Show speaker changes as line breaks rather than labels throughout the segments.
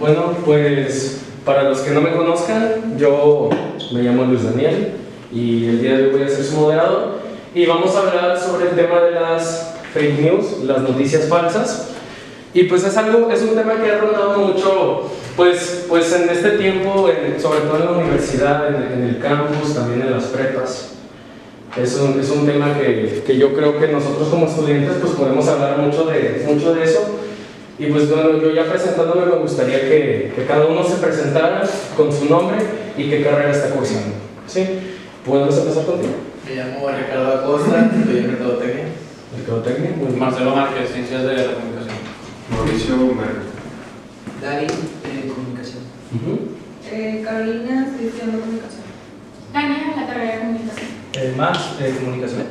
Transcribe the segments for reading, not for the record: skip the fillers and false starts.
Bueno, pues para los que no me conozcan, yo me llamo Luis Daniel y el día de hoy voy a ser su moderador y vamos a hablar sobre el tema de las fake news, las noticias falsas. Y pues es un tema que ha rondado mucho pues en este tiempo, sobre todo en la universidad, en el campus, también en las prepas. Es un tema que yo creo que nosotros como estudiantes pues podemos hablar mucho de eso. Y pues bueno, yo ya presentándome me gustaría que cada uno se presentara con su nombre y qué carrera está cursando. ¿Sí? ¿Podemos empezar contigo?
Me llamo Ricardo Acosta, estoy en Mercadotecnia.
Mercadotecnia, muy bien.
Marcelo Márquez, Ciencias de la Comunicación.
Mauricio Merlo.
Dari, comunicación.
Carolina, estoy estudiando comunicación.
Tania, en la carrera de comunicación.
Max, comunicación.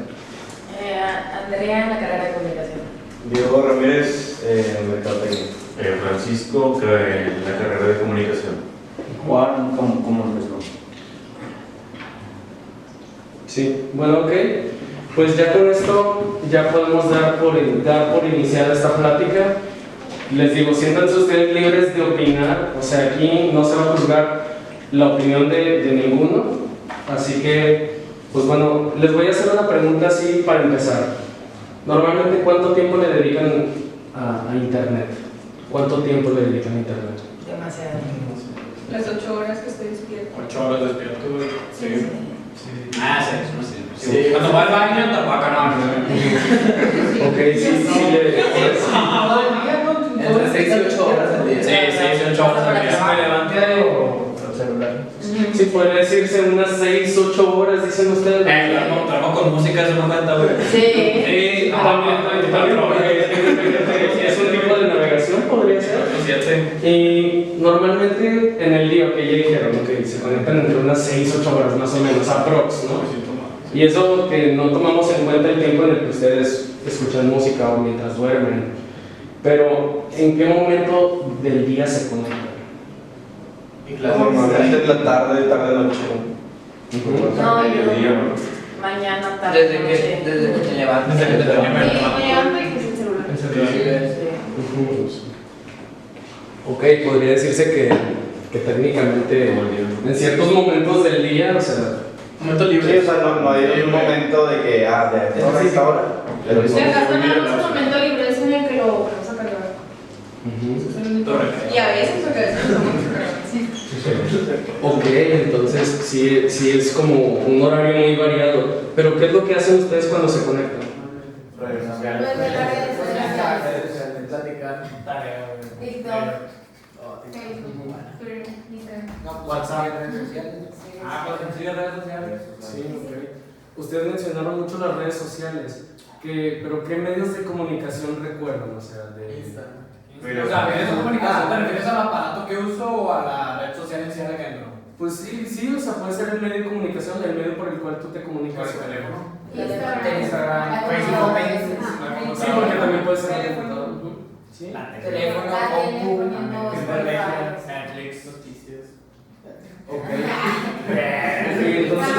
Andrea, en la carrera de comunicación.
Diego Ramírez, Mercadotecnia. Francisco, en la carrera de comunicación.
Juan, ¿cómo empezó?
Sí, bueno, ok. Pues ya con esto ya podemos dar por iniciada esta plática. Les digo, siéntanse ustedes libres de opinar, o sea, aquí no se va a juzgar la opinión de ninguno. Así que, pues bueno, les voy a hacer una pregunta así para empezar. Normalmente, ¿cuánto tiempo le dedican a Internet? ¿Cuánto tiempo le dedican a Internet?
Demasiado.
Las 8 horas que estoy despierta.
8 horas despierto.
Sí.
Sí. Cuando va al baño, tampoco no.
Ok, sí,
Entre 6 y 8 horas al día.
Sí, 8 horas al día.
Me levanté o el celular.
Sí, podría decirse unas 6-8 horas, dicen ustedes.
Trabajo con música, eso no cuenta, güey.
Sí.
Sí, también, es un tipo de navegación, podría ser. Y normalmente en el día que ya dijeron, que se conectan entre unas 6-8 horas más o menos, aprox, ¿no? Y eso que no tomamos en cuenta el tiempo en el que ustedes escuchan música o mientras duermen. Pero, ¿en qué momento del día se conectan?
Normalmente en la tarde-noche.
No, yo mañana, tarde.
Desde que te levantas.
Desde que te
Sí, me levanto y que es el celular.
Ok, podría decirse que técnicamente en ciertos momentos del día, o sea,
Momento
Sí,
libre.
o sea, no hay un momento de que, de esta hora. Pero
Si acaso tenemos un momento libre es en el que lo vamos a cargar. Y a veces, porque a veces lo vamos a cargar.
ok, entonces sí es como un horario muy variado. Pero ¿qué es lo que hacen ustedes cuando se conectan?
redes
Pues
sociales.
de las redes sociales.
Platicar.
TikTok, Facebook, Twitter, Instagram.
WhatsApp.
Redes sociales.
Pues sí, redes sociales.
Sí, ok. Ustedes mencionaron mucho las redes sociales, pero ¿qué medios de comunicación recuerdan? O sea,
Instagram.
O sea, ¿medios de comunicación te refieres al aparato que uso o a la red social en sí a la que entro?
Pues sí, o sea, puede ser el medio de comunicación, el medio por el cual tú te comunicas.
Por el teléfono.
Instagram,
Facebook,
Sí, porque también puede ser el computador. Sí.
Teléfono,
compu,
Netflix, noticias.
Ok. Sí, entonces,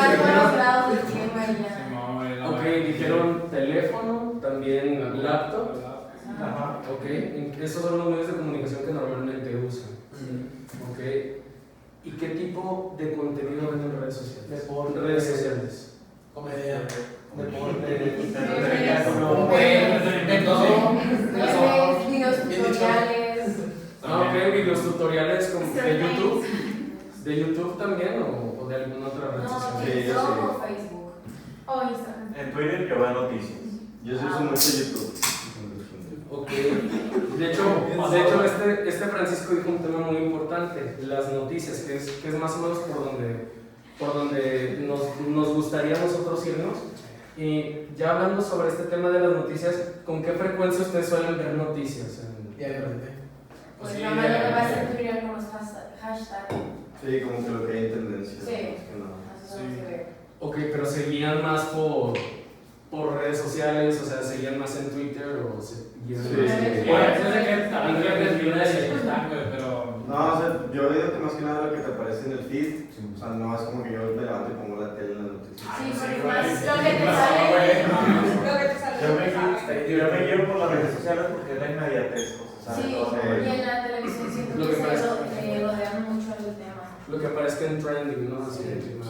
ok, dijeron teléfono, también laptop. Ok, esos son los medios de comunicación que normalmente usan. Ok. ¿Y qué tipo de contenido ven en redes sociales?
Deporte.
Redes sociales.
Comedia. Deporte.
De todo.
Videos tutoriales.
Ok, videos tutoriales como de YouTube. ¿De YouTube también o de alguna otra red
No,
social?
TikTok o Facebook. O Instagram.
En Twitter que va noticias. Yo sí uso mucho YouTube.
Ok. De hecho este Francisco dijo un tema muy importante, las noticias, que es más o menos por donde nos gustaría a nosotros irnos. Y ya hablando sobre este tema de las noticias, ¿con qué frecuencia ustedes suelen ver noticias?
Diariamente.
Pues la mayoría va a ser Twitter con los hashtags.
Sí, como que lo que hay en tendencia.
Sí.
más que nada.
Eso son los que veo.
Ok, pero ¿se guían más por redes sociales? O sea, ¿se guían más en Twitter o se guían
Sí.
más en...
Pero.
No, o sea, yo he oído que más que nada lo que te aparece en el feed, o sea, no es como que yo me levanto y pongo la tele en las noticias.
Sí, porque más lo que te sale.
Lo que te sale.
Yo me guío por las redes sociales porque es la inmediatez, o sea,
Sí,
o sea,
y en la televisión siento
Lo
que
que
se
pasa-
lo
trending, ¿no? Así de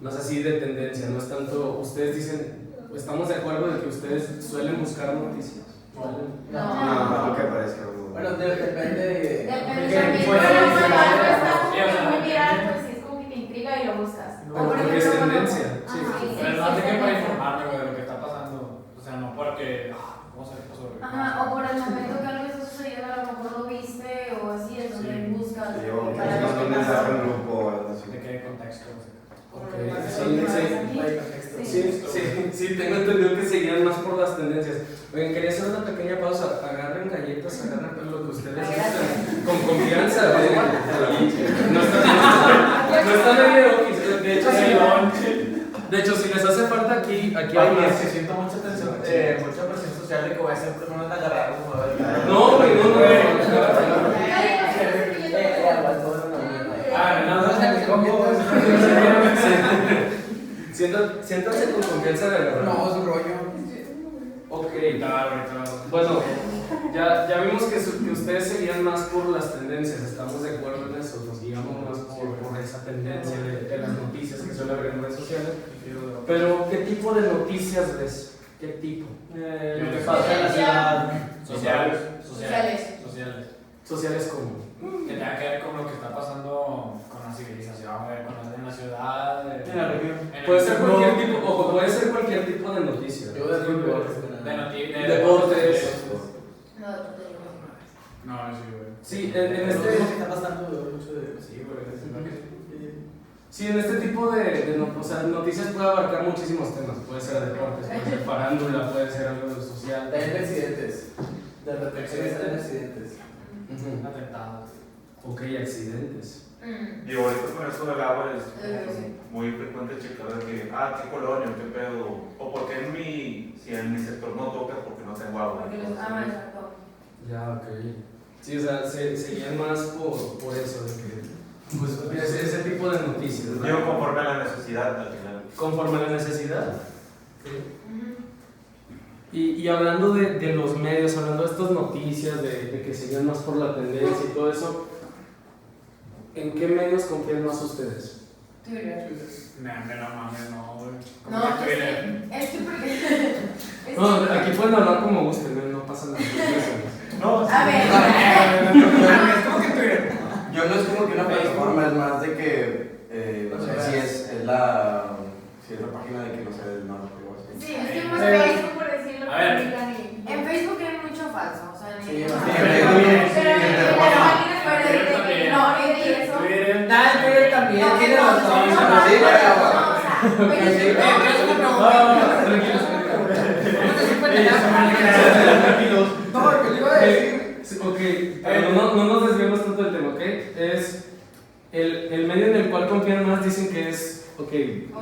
más así de tendencia, no es tanto, ustedes dicen, estamos de acuerdo de que ustedes suelen buscar noticias.
No.
No, que parezca.
Bueno, depende.
Depende
que
también,
fuera
pero
de-
cuando algo está
Sí, o sea,
muy viral, pues sí es como que te intriga y lo buscas. O por
Porque es
ejemplo,
tendencia.
Ajá,
Sí, sí.
Pero es más de que para informarme, güey, de lo que está pasando. O sea, no porque. ¿Cómo se le pasó?
Ajá, o por el momento que algo está sucediendo, a lo mejor lo viste o así, es donde
Sí.
buscas.
Sí,
o
o que
para
nos
ver
manda un
qué
mensaje
pasa.
en grupo o algo así.
¿De qué contexto?
Ok,
Sí.
sí, tengo entendido que seguían más por las tendencias. Oigan, quería hacer una pequeña pausa. Agarren galletas, agarren todo lo que ustedes gusten. Con confianza. No está medio. De hecho, si les hace falta aquí hay más.
que siento mucha tensión, mucha presión social de que voy a ser primero en agarrar como
No, güey, no. Siéntanse con confianza de agarrar.
No, es un rollo.
Ok.
Claro.
Bueno, ya vimos que ustedes seguían más por las tendencias, estamos de acuerdo en eso, nos guiamos más por esa tendencia de las noticias que suele haber en redes sociales. Pero, ¿qué tipo de noticias ves? ¿Qué tipo?
lo que pasa en la ciudad.
Sociales.
Sociales como.
Que tenga que ver con lo que está pasando con la civilización, güey, con lo de la ciudad.
En la región.
Puede ser cualquier tipo, ojo, puede ser cualquier tipo de noticia.
Yo de fútbol.
Deportes.
No, sí, güey.
Sí,
En este está pasando mucho de.
Sí, güey.
Sí, en este tipo o sea, noticias puede abarcar muchísimos temas. Puede ser deportes, puede ser farándula, puede ser algo de social.
También de accidentes. De reflexiones de accidentes.
Ujú.
Atentados.
Ok, accidentes.
Y ahorita con esto del agua es
Sí.
muy frecuente checar de que, qué colonia, qué pedo, o porque si en mi sector no toca porque no tengo agua.
Exacto.
Ya, ok. Sí, o sea, se guían más por eso, de que, pues, ese tipo de noticias, ¿no?
Digo, conforme a la necesidad al final.
Conforme a la necesidad. Y hablando de los medios, hablando de estas noticias, de que se guían más por la tendencia y todo eso, ¿en qué medios confían más ustedes?
Twitter.
No mames, no, güey.
No,
¿Cómo que Twitter?
es que porque.
No, aquí pueden hablar como gusten, no pasa nada.
No,
A ver.
¿Cómo que Twitter?
Yo no es como que una plataforma, es más de que, no sé, si es la página de que no sé, del norte o algo así.
Sí, es que más Facebook, por decirlo.
A ver.
En Facebook hay mucho falso. O sea,
Sí,
en
sí,
pero en las páginas fuera de
Twitter también.
no, y eso.
Twitter.
Twitter también
No,
tiene
no,
razón.
no,
Sí,
no,
pero-
no, o sea, oye,
No, lo que le iba a decir.
Ok, pero no nos desviemos tanto del tema, ¿ok? Es el medio en el cual confían más, dicen que es, ok,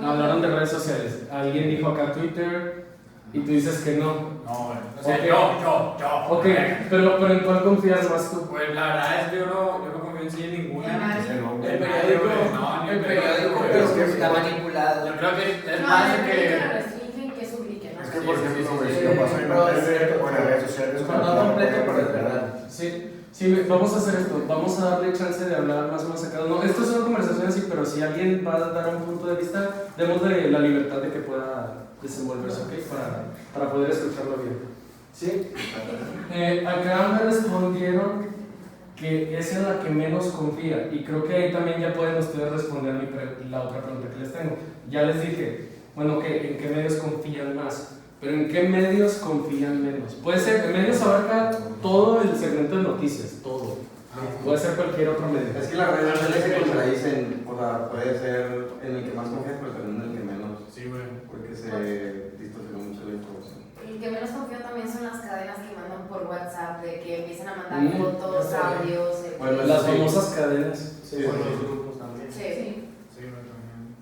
hablaron de redes sociales. Alguien dijo acá Twitter y tú dices que no.
No, güey. O sea,
Ok.
yo.
Ok, pero ¿en cuál confías más tú?
Pues la verdad es que yo no confío en sí en ninguna.
En nadie.
El periódico.
No, ni
El periódico,
güey.
pero
Es que
que
está manipulado.
Yo creo que es
no,
más
en
de
el
que.
que restringen que subir y que no.
Es que, por
Sí,
ejemplo,
sí,
güey,
sí,
si
sí.
lo paso en
Pero
la
es
tele
cierto,
o en las redes sociales,
no completo, pero es verdad.
Sí, vamos a hacer esto. Vamos a darle chance de hablar más o menos a cada uno. Esto es una conversación así, pero si alguien va a dar un punto de vista, démosle la libertad de que pueda desenvolverse, ¿ok? Para poder escucharlo bien. ¿Sí? Acá me respondieron que es en la que menos confía. Y creo que ahí también ya pueden ustedes responder la otra pregunta que les tengo. Ya les dije, bueno, ¿en qué medios confían más? Pero ¿en qué medios confían menos? Puede ser, medios abarca todo el segmento de noticias, todo. Puede ser cualquier otro medio.
Es que las redes sociales se contradicen, o sea, puede ser en el que más confías, pero también en el que menos,
Sí, güey.
porque se distorsiona mucho la información.
El que menos confío también son las cadenas que mandan por WhatsApp, de que empiezan a mandar
Mm,
fotos,
ya sé.
audios.
Bueno,
Las
sí.
famosas cadenas.
Sí,
Con
sí.
los grupos también.
Sí.
Sí, güey, también.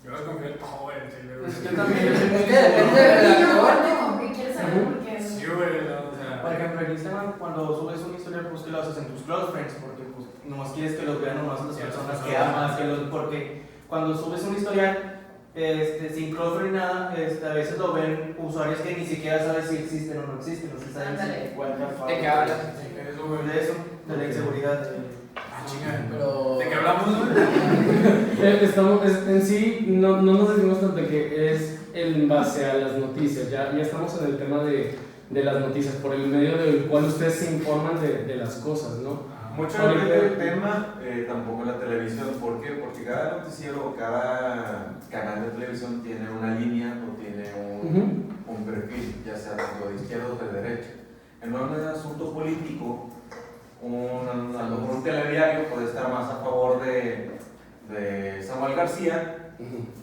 Yo desconfío de todo, güey. Sí, güey.
Yo también.
Es que depende del actor.
¿Qué quieres saber por qué?
Sí, güey, no, o sea.
Por ejemplo, en Instagram, cuando subes una historia, pues que lo haces en tus close friends, porque pues nomás quieres que los vean nomás las personas que amas, porque cuando subes una historia sin close friend ni nada, a veces lo ven usuarios que ni siquiera sabes si existen o no existen, no se saben
Ándale.
si what the fuck.
¿De qué hablas?
Eso, güey.
De eso, de la inseguridad.
Pero. ¿De qué hablamos, güey?
En sí, no nos decimos tanto de que es en base a las noticias. Ya estamos en el tema de las noticias, por el medio del cual ustedes se informan de las cosas, ¿no?
Mucho depende del tema, tampoco en la televisión. ¿Por qué? Porque cada noticiero o cada canal de televisión tiene una línea o tiene un perfil, ya sea tanto de izquierda o de derecha. En un asunto político, a lo mejor un telediario puede estar más a favor de Samuel García,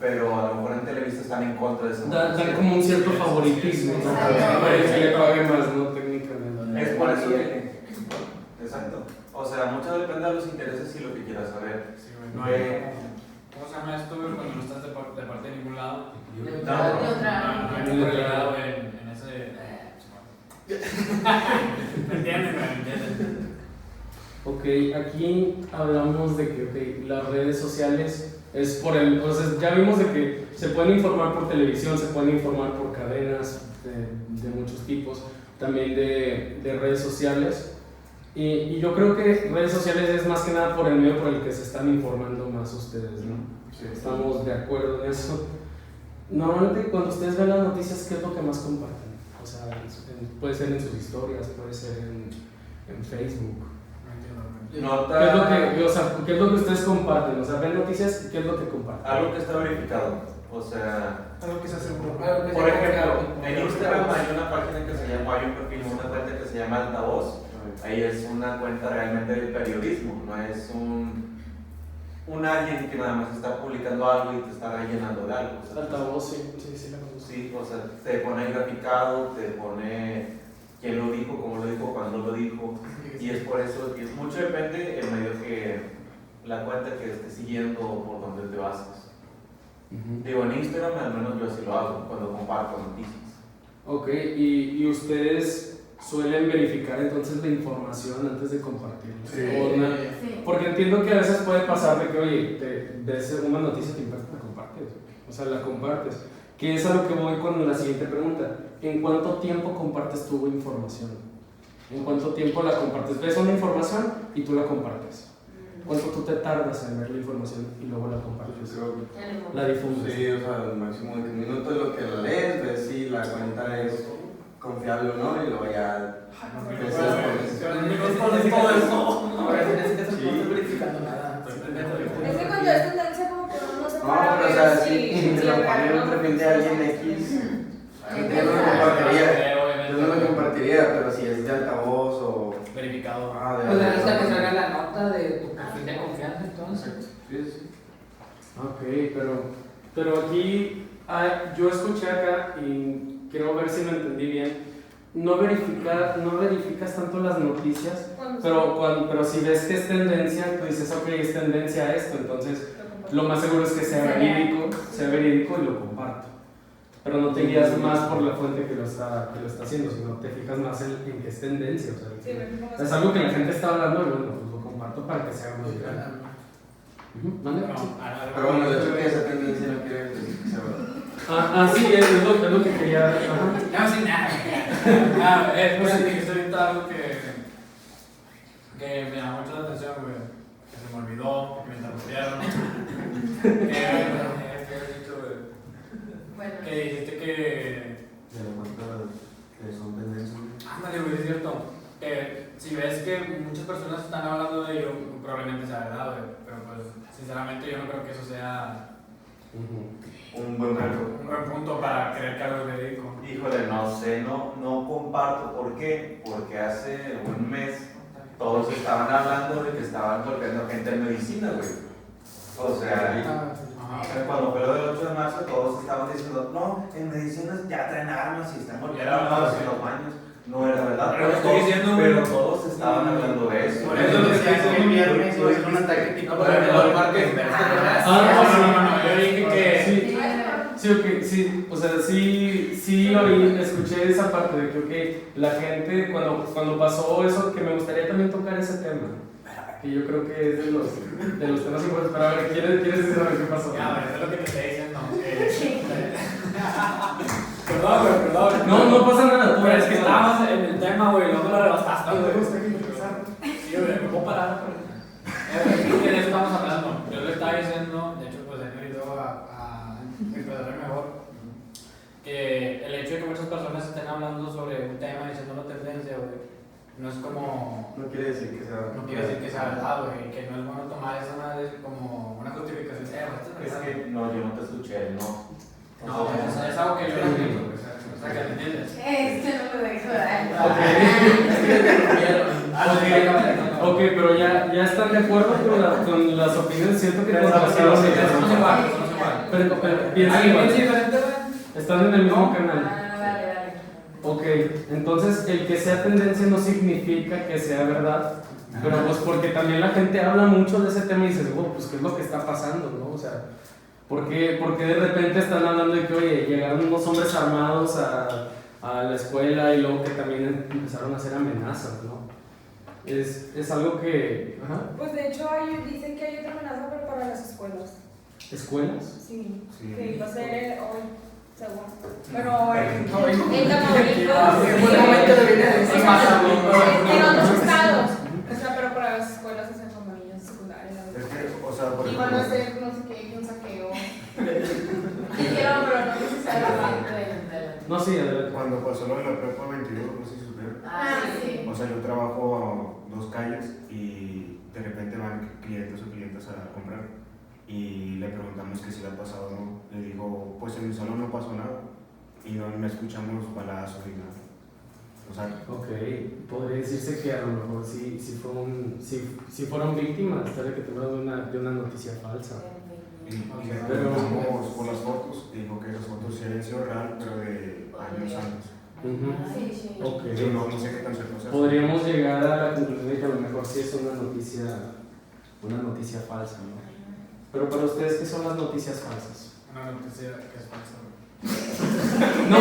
pero a lo mejor en Televisa están en contra de Samuel García.
Dan como un cierto favoritismo, ¿no? Para que le pague más, ¿no? Técnicamente.
Es por eso que. Exacto. O sea, mucho depende de los intereses y lo que quieras saber.
Sí, güey, no hay. ¿Cómo se llama esto, güey? Cuando no estás de parte de ningún lado.
Neutral.
No hay neutralidad, güey, en ese. ¿Me entienden, güey? ¿Me entienden?
Ok, aquí hablamos de que las redes sociales es por o sea, ya vimos de que se pueden informar por televisión, se pueden informar por cadenas de muchos tipos, también de redes sociales. Y yo creo que redes sociales es más que nada por el medio por el que se están informando más ustedes, ¿no? Sí. Estamos de acuerdo en eso. Normalmente cuando ustedes ven las noticias, ¿qué es lo que más comparten? O sea, puede ser en sus historias, puede ser en Facebook. ¿Qué es lo que ustedes comparten? O sea, ven noticias, ¿qué es lo que comparten?
Algo que está verificado. O sea,
Algo que se hace
por ejemplo, en Instagram hay una página que se llama, hay un perfil, una cuenta que se llama Altavoz. Ahí es una cuenta realmente de periodismo, no es un alguien que nada más está publicando algo y te está rellenando de algo. O sea,
Altavoz, sí, la conozco.
Sí, o sea, te pone graficado, te pone quién lo dijo, cómo lo dijo, cuándo lo dijo, y es por eso, y es mucho depende en medio que la cuenta que estés siguiendo o por donde te bases. Digo, en Instagram al menos yo así lo hago, cuando comparto noticias.
Ok, y ustedes suelen verificar entonces la información antes de compartirla.
Sí.
Porque entiendo que a veces puede pasar de que, oye, te ves una noticia que impacta, la compartes. O sea, la compartes. Que es a lo que voy con la siguiente pregunta. ¿En cuánto tiempo compartes tu información? ¿En cuánto tiempo la compartes? Ves una información y tú la compartes. ¿Cuánto tú te tardas en ver la información y luego la compartes? La difundes.
Sí, o sea, al máximo de 1 minuto es lo que la lees, ves si la cuenta es confiable o no, y luego ya.
Es que cuando es tendencia como que uno no se
No,
para
pero o
ver
sea,
si
si te lo ponen de repente a alguien X, yo no lo compartiría. Yo no lo compartiría, pero si es de altavoz o.
Verificado.
Pues necesita que salga la nota de tu perfil de confianza, entonces.
Sí.
Ok, pero aquí yo escuché acá y quiero ver si lo entendí bien. No verificas tanto las noticias, pero si ves que es tendencia, tú dices, ok, es tendencia a esto, entonces lo más seguro es que sea verídico y lo comparto. Pero no te guías más por la fuente que lo está haciendo, sino te fijas más en que es tendencia. O sea, es algo que la gente está hablando y bueno, pues lo comparto para que sea más viral. ¿Mande?
Pero bueno, de hecho que esa tendencia no quiere decir que sea verdad.
Sí, es lo que quería.
No, sin nada. Es pues que estoy viendo algo que me llamó mucho la atención, güey. Que se me olvidó, que me interrumpieron. ¿Qué has dicho, güey?
Bueno.
Que dijiste que.
De la cuenta que son tendencias.
Ándale, güey, es cierto. Si ves que muchas personas están hablando de ello, probablemente sea verdad, güey. Pero pues, sinceramente, yo no creo que eso sea
Un buen punto.
un buen punto para creer que algo es verídico.
Híjole, no sé, no comparto. ¿Por qué? Porque hace un mes todos estaban hablando de que estaban golpeando gente en medicina, güey. O sea, cuando fue lo del 8 de marzo, todos estaban diciendo, no, en medicinas ya traen armas y están golpeando armas en los baños. No era verdad, pero todos estaban hablando de eso.
Por eso lo decía que el viernes iba a ser un ataque tipo de martes. No, yo dije que.
Sí, o sea, sí escuché esa parte de que okay, la gente, cuando pasó eso, que me gustaría también tocar ese tema, que yo creo que es de los temas importantes, pero a ver, ¿quieres decir a ver qué pasó?
Ya, eso es lo que te estoy diciendo. Perdón.
No pasa nada, tú
Pero es que estábamos en el tema, güey, no me lo rebasaste, güey. Sí, güey, me puedo parar. diciendo, de hecho, pues él me ayudó a expresarme mejor, que el hecho de que muchas personas estén hablando sobre un tema, diciéndolo tendencia, güey, no es como.
No quiere decir que sea.
No quiere decir que sea verdad, güey, que no es bueno tomar esa madre como una justificación.
Es que no, yo no te escuché, no.
No, es algo que yo no entiendo, güey, o sea, que me entiendes.
No lo dejo
Ok, pero ya están de acuerdo con las opiniones. Siento que
Somos iguales.
Pero piensan igual.
Diferente, güey.
Están en el mismo canal.
Vale.
Ok, entonces el que sea tendencia no significa que sea verdad. Pero pues porque también la gente habla mucho de ese tema y dices, oh, pues qué es lo que está pasando, ¿no? O sea, ¿por qué de repente están hablando de que, oye, llegaron unos hombres armados a la escuela y luego que también empezaron a hacer amenazas, ¿no? Es algo que... Ajá.
Pues de hecho dicen que hay otra amenaza, pero para las escuelas.
¿Escuelas?
Sí,
Sí.
que iba a ser hoy, según. Pero en Tamaulipas.
Fue el momento de venir a decir
En otros estados. O sea, pero para las escuelas, o sea, como niños secundarios.
Es que, o sea, por
Y van a
ejemplo,
hacer no sé qué, un saqueo.
Dijeron, pero no necesariamente.
No, sí, adelante.
Cuando pasó lo de la prepa 22, no sé si supieron.
Sí.
O sea, yo trabajo a 2 calles y de repente van clientes o clientas a comprar y le preguntamos que si le ha pasado o no. Le digo, pues en mi salón no pasó nada y no escuchamos balazos ni nada. O sea,
Ok, podría decirse que a lo mejor si fueron víctimas, estaría que te de una noticia falsa.
y le
Pero-
preguntamos por las fotos y dijo que esas fotos sí habían sido real, pero de años antes.
Ujú.
Sí.
Ok.
Yo no sé qué tan cierto sea.
Podríamos llegar a la conclusión de que a lo mejor sí es una noticia falsa, ¿no? Pero para ustedes, ¿qué son las noticias falsas?
Una noticia que es falsa, güey.
No,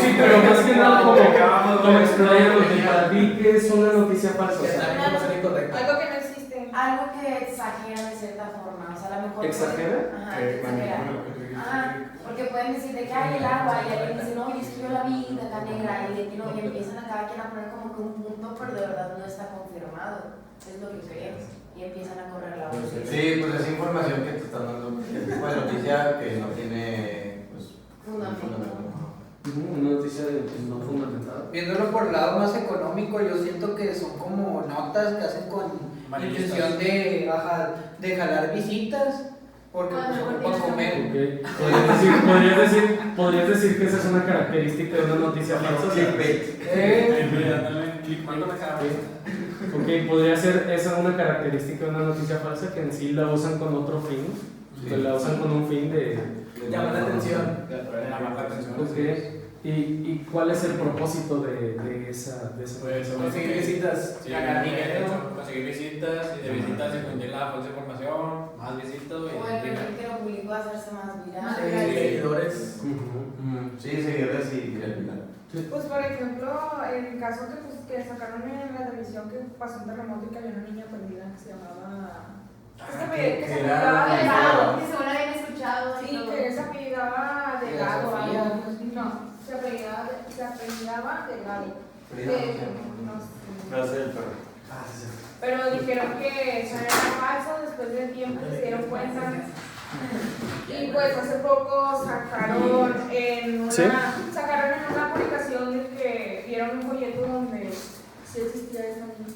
sí, pero más que nada como explayándote, para ti, ¿qué es una noticia falsa? O sea,
Algo que no existe.
Algo que exagera de cierta forma, o sea, a lo mejor...
¿exagera?
Ajá, exagera. Ajá, porque pueden decir de que hay el agua y alguien dice, no, yo es que yo la vi de acá negra y empiezan a cada quien a poner como que un punto, pero de verdad no está confirmado, es lo que crees, y empiezan a correr la voz.
Sí, pues es información que te están dando. Es tipo de noticia que no tiene pues,
Fundamento.
Una noticia no fundamentada.
Viéndolo por el lado más económico, yo siento que son como notas que hacen con intención de jalar visitas, porque pues ocupan comer.
Okay. ¿Podrías decir que esa es una característica de una noticia falsa? Ok, podría ser esa una característica de una noticia falsa que en sí la usan con otro fin, que la usan con un fin de
Llama la atención.
Ok. ¿Y cuál es el propósito de esa
Pues,
Conseguir visitas.
Sí, ganar dinero, conseguir visitas y de visitas difundir la falsa información, más visitas, güey.
O el perfil que lo publicó hacerse más viral.
Seguidores.
Sí, seguidores y viralidad.
Pues por ejemplo, el caso que sacaron en la televisión que pasó un terremoto y cayó una niña perdida que se llamaba... que se apellidaba Delgado.
Que según habían escuchado.
Sí, que se apellidaba Delgado. No, se apellidaba Delgado. No sé.
no sé el perro.
Pero dijeron que eso era falso, después de tiempo se dieron cuenta. Y pues hace poco sacaron en una publicación de que dieron un folleto donde sí existía esa niña.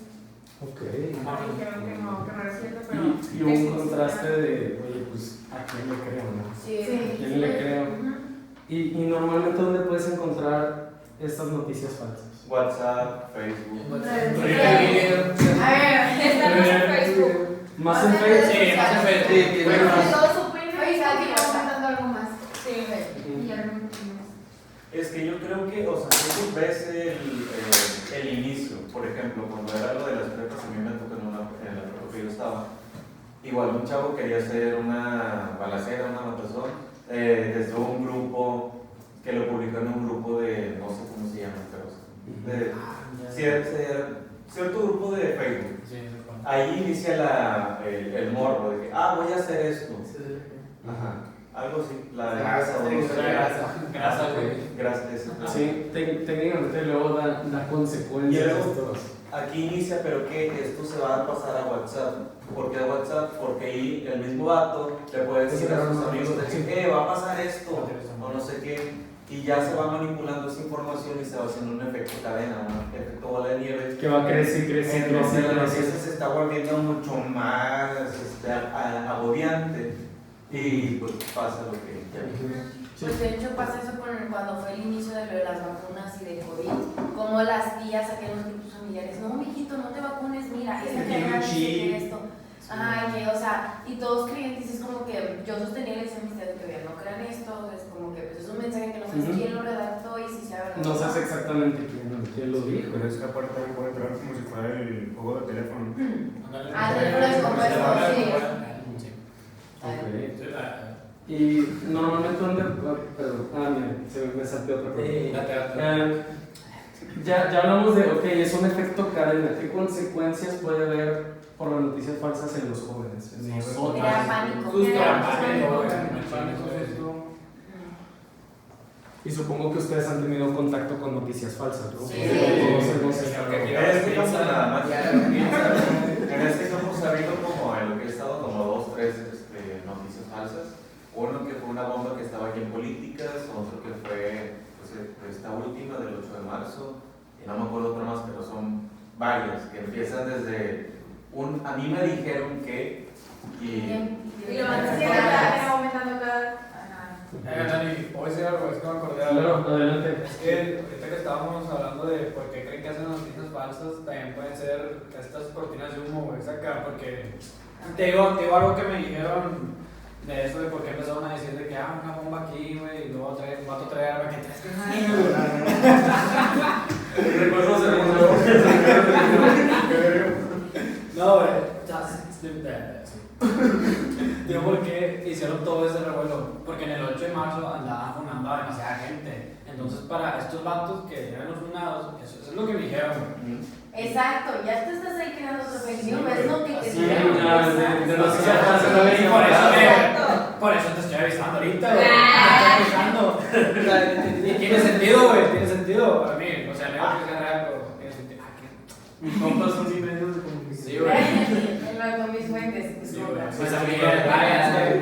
Ok.
Dijeron que no era cierto, pero...
Y un contraste de, oye, pues, ¿a quién le creo, no?
Sí.
¿A quién le creo? Y normalmente, ¿dónde puedes encontrar estas noticias falsas?
WhatsApp, Facebook.
A ver,
Está más en Facebook.
¿Más en Facebook?
Sí, más en Facebook.
Sí,
bueno,
bueno,
todo su primo y alguien va comentando algo más.
Sí, y ya no me
Es que yo creo que, o sea, si tú ves el inicio, por ejemplo, cuando era lo de las prepas, a mí me tocó en la prepa que yo estaba, igual un chavo quería hacer una balacera, una matazón, desde un grupo, que lo publicó en un grupo de, no sé cómo se llama, pero de cierto grupo de Facebook.
Sí,
Ahí inicia el morbo de que, voy a hacer esto. Ajá. Algo así, la de grasa o no sé.
Grasa, güey.
Grasa, eso.
Sí, técnicamente luego da consecuencias
Y luego-
estos.
aquí inicia, pero que esto se va a pasar a WhatsApp. ¿Por qué a WhatsApp? Porque ahí el mismo vato le puede decir a sus amigos de que va a pasar esto o no sé qué, y ya se va manipulando esa información y se va haciendo un efecto cadena, un efecto bola de nieve
Que va a crecer, crecer,
entonces la
crecer.
noticia se está volviendo mucho más agobiante y pues pasa lo que ya vimos.
Pues de hecho pasa eso cuando fue el inicio de lo de las vacunas y de COVID, como las tías aquí en los grupos familiares, no mijito, no te vacunes, mira, esta cadena dice que esto, ay, que, o sea, y todos creyentes, es como que yo sostenía el examen de que no crean esto, es como que pues, es un mensaje que no sabes quién lo redactó y si sea verdad.
No sabes exactamente quién lo dijo.
Pero es que aparte también puede entrar como si fuera el juego de teléfono.
Teléfono descompuesto, sí.
Ok. Y normalmente ¿dónde? Perdón, mira, se me saltó otra cosa. Ya hablamos de, ok, es un efecto cadena. ¿Qué consecuencias puede haber por las noticias falsas en los jóvenes? En nosotros.
Crea pánico.
Y supongo que ustedes han tenido contacto con noticias falsas, ¿no?
Sí.
Nada más. En este caso hemos sabido como lo que he estado como 2, 3 noticias falsas. Uno que fue una bomba que estaba aquí en políticas, otro que fue pues, esta última del 8 de marzo, y no me acuerdo otra más, pero son varias que empiezan desde a mí me dijeron que
Y lo van a hacer aumentando cada...
Dani, ¿puedo decir algo? Es que me acordé de
Claro,
algo.
adelante.
Es que ahorita que estábamos hablando de por qué creen que hacen noticias falsas, también pueden ser estas cortinas de humo, güey, saca, porque te digo algo que me dijeron de eso, de por qué empezaron a decir de que una bomba aquí, güey, y luego un vato trae arma que traes que
Recuerdo
no, güey, digo, ¿por qué hicieron todo ese revuelo? Porque en el 8 de marzo andaban funando a demasiada gente. Entonces, para estos vatos que eran los funados, eso es lo que me dijeron.
Exacto, ya tú estás ahí creando tu ofensivo, es lo que te
Sí,
por eso te estoy avisando ahorita, güey. Te estoy avisando. Y tiene sentido, güey, tiene sentido para mí. O sea, no es que sea real, pero tiene sentido.
Mis compas son 5 medios de comunicación.
Sí, güey.
Con mis fuentes.
Sí, güey. Mis amigos,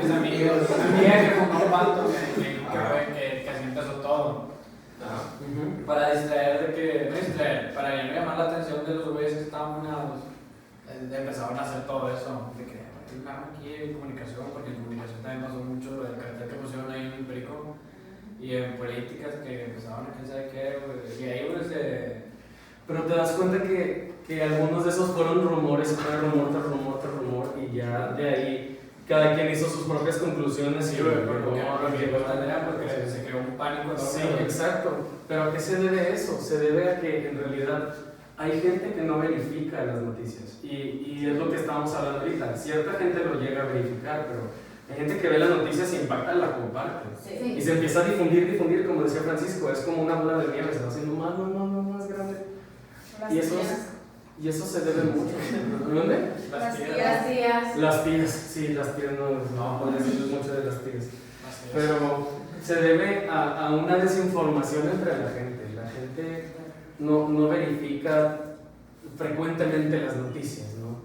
mis amigos, que fumó un vato que así empezó todo. Para distraer para ya no llamar la atención de los güeyes que estaban funados, empezaron a hacer todo eso. De que hay un arma aquí en comunicación, porque en comunicación también pasó mucho lo del cartel que pusieron ahí en el perico y en políticas que empezaron a quién sabe qué, güey. Y ahí, pues,
Pero te das cuenta que algunos de esos fueron rumores, fue rumor tras rumor tras rumor, y ya de ahí cada quien hizo sus propias conclusiones.
sí, güey, porque se creó un pánico enorme.
Sí, exacto. Pero ¿a qué se debe eso? Se debe a que en realidad hay gente que no verifica las noticias. Y es lo que estábamos hablando ahorita. Cierta gente lo llega a verificar, pero hay gente que ve las noticias y impacta, la comparte.
Sí.
Y se empieza a difundir, como decía Francisco, es como una bola de nieve, se va haciendo más grande. Y eso se debe mucho. ¿Dónde?
Las tías.
Las tías, sí, las tías no pueden decir mucho de las tías. Pero se debe a una desinformación entre la gente. La gente no verifica frecuentemente las noticias, ¿no?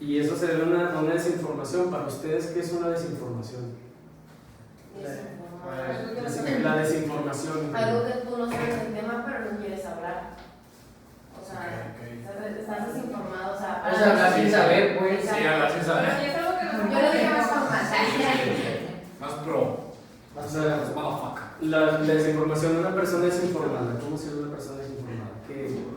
Y eso se debe a una desinformación. Para ustedes, ¿qué es una desinformación? La desinformación.
Algo que tú no sabes del tema, pero no quieres hablar. O sea, estás desinformado, o sea,
hablar sin saber, pues.
Sí, hablar sin saber.
Yo lo digo más formal.
Más pro.
O sea, la desinformación de una persona desinformada. ¿Cómo se ve una persona desinformada?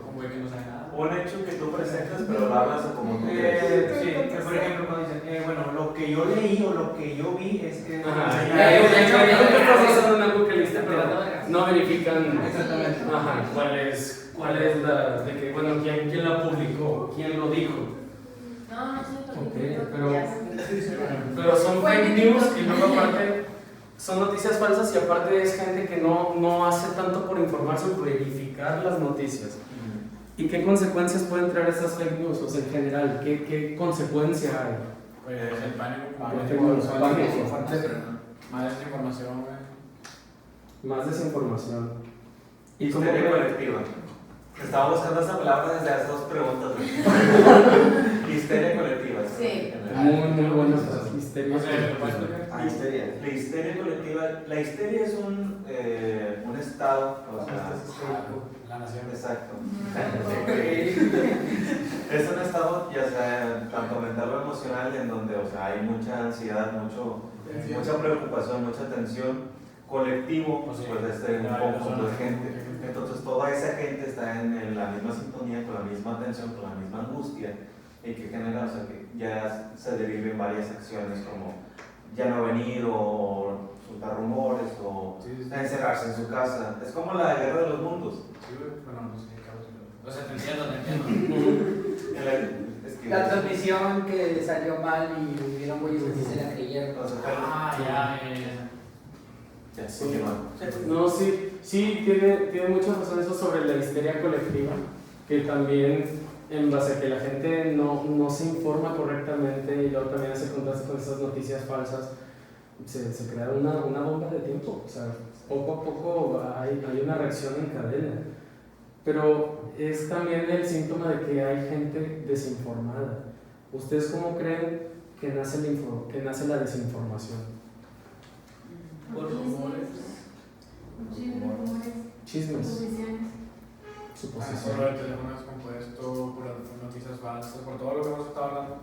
Un güey que no sabe nada.
un hecho que tú presentas, pero lo hablas como tú crees.
Sí, que por ejemplo cuando dicen, bueno, lo que yo leí o lo que yo vi es que...
Ajá, ya estás basado en algo que leíste, pero no verifican
Exactamente.
Ajá, cuál es la, de que, bueno, quién la publicó, quién lo dijo.
No sé,
Pero son fake news y luego aparte son noticias falsas y aparte es gente que no hace tanto por informarse o verificar las noticias. ¿Y qué consecuencias pueden traer estas fake news? O sea, en general, ¿qué consecuencia hay?
Pues el pánico, más desinformación, güey.
Más desinformación.
Histeria colectiva. Estaba buscando esa palabra desde hace 2 preguntas. Histeria colectiva.
Sí.
Muy buena frase. Histeria.
No sé, ¿lo puedes explicar?
Ah, histeria.
La histeria colectiva, la histeria es un estado, o sea,
La nación.
exacto. Es un estado, ya sea tanto mental o emocional, en donde, o sea, hay mucha ansiedad, mucha preocupación, mucha tensión, colectivo, pues un conjunto de gente. Entonces toda esa gente está en la misma sintonía, con la misma tensión, con la misma angustia, y que genera, o sea, que ya se deriven varias acciones como ya no venir o soltar rumores o encerrarse en su casa. Es como la guerra de los mundos.
Sí, bueno, no sé, o sea, te entiendo.
Es que,
La transmisión que salió mal y hubieron güeyes que sí se la creyeron.
o sea,
Ya,
sí, que no.
No, sí, tiene mucha razón eso sobre la histeria colectiva, que también en base a que la gente no se informa correctamente y luego también hace contraste con esas noticias falsas, se crea una bomba de tiempo. O sea, poco a poco hay una reacción en cadena. Pero es también el síntoma de que hay gente desinformada. ¿Ustedes cómo creen que nace la desinformación?
Por rumores.
Chismes.
Por
Suposiciones.
el teléfono descompuesto, por las noticias falsas, por todo lo que hemos estado hablando.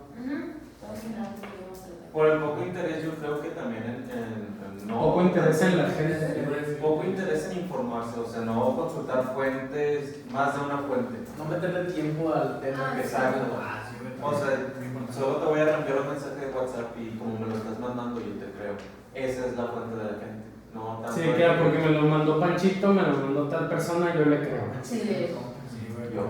Por el poco interés, yo creo que también en no.
Poco interés en la gente.
Poco interés en informarse, o sea, no consultar fuentes, más de una fuente.
No meterle tiempo al tema.
Exacto.
Sí,
O sea, solo te voy a enviar un mensaje de WhatsApp y como me lo estás mandando, yo te creo. Esa es la fuente de la gente. No tanto
Sí, claro, porque me lo mandó Panchito, me lo mandó tal persona, yo le creo.
Sí,
Yo.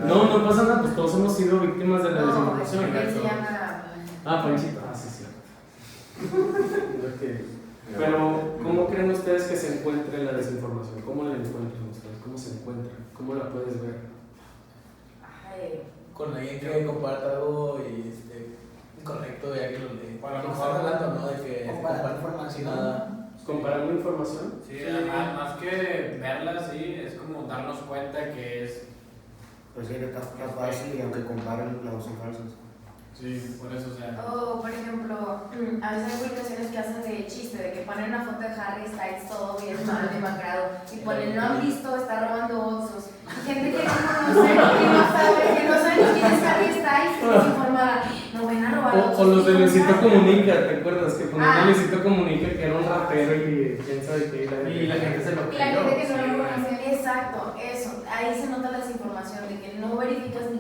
No pasa nada, pues todos hemos sido víctimas de la
no,
desinformación.
él se llama.
Panchito, sí. Pero, ¿cómo creen ustedes que se encuentre la desinformación? ¿Cómo la encuentran ustedes? ¿Cómo se encuentra? ¿Cómo la puedes ver?
Con alguien que comparta algo incorrecto y alguien lo lee.
Para
No
no
estás hablando, ¿no? De que
Compartir información.
nada.
¿Comparando información?
Sí, más que verla así, es como darnos cuenta que es.
Pues sí, está fácil, aunque comparen, las dos son falsas.
Sí, por eso, o sea.
O, por ejemplo, a veces hay publicaciones que hacen de chiste, de que ponen una foto de Harry Styles todo bien mal, demacrado, y ponen, no han visto, está robando Oxxos. Y gente que no conoce, que no sabe ni quién es Harry Styles, que es informada, no van a robar Oxxos.
O los de Luisito Comunica, ¿te acuerdas? Que ponían
Ah.
Luisito Comunica, que era un rapero y quién sabe qué.
Y la gente se lo
Y la
creyó.
gente que no lo conoce, exacto, eso, ahí se nota la desinformación, de que no verificas ni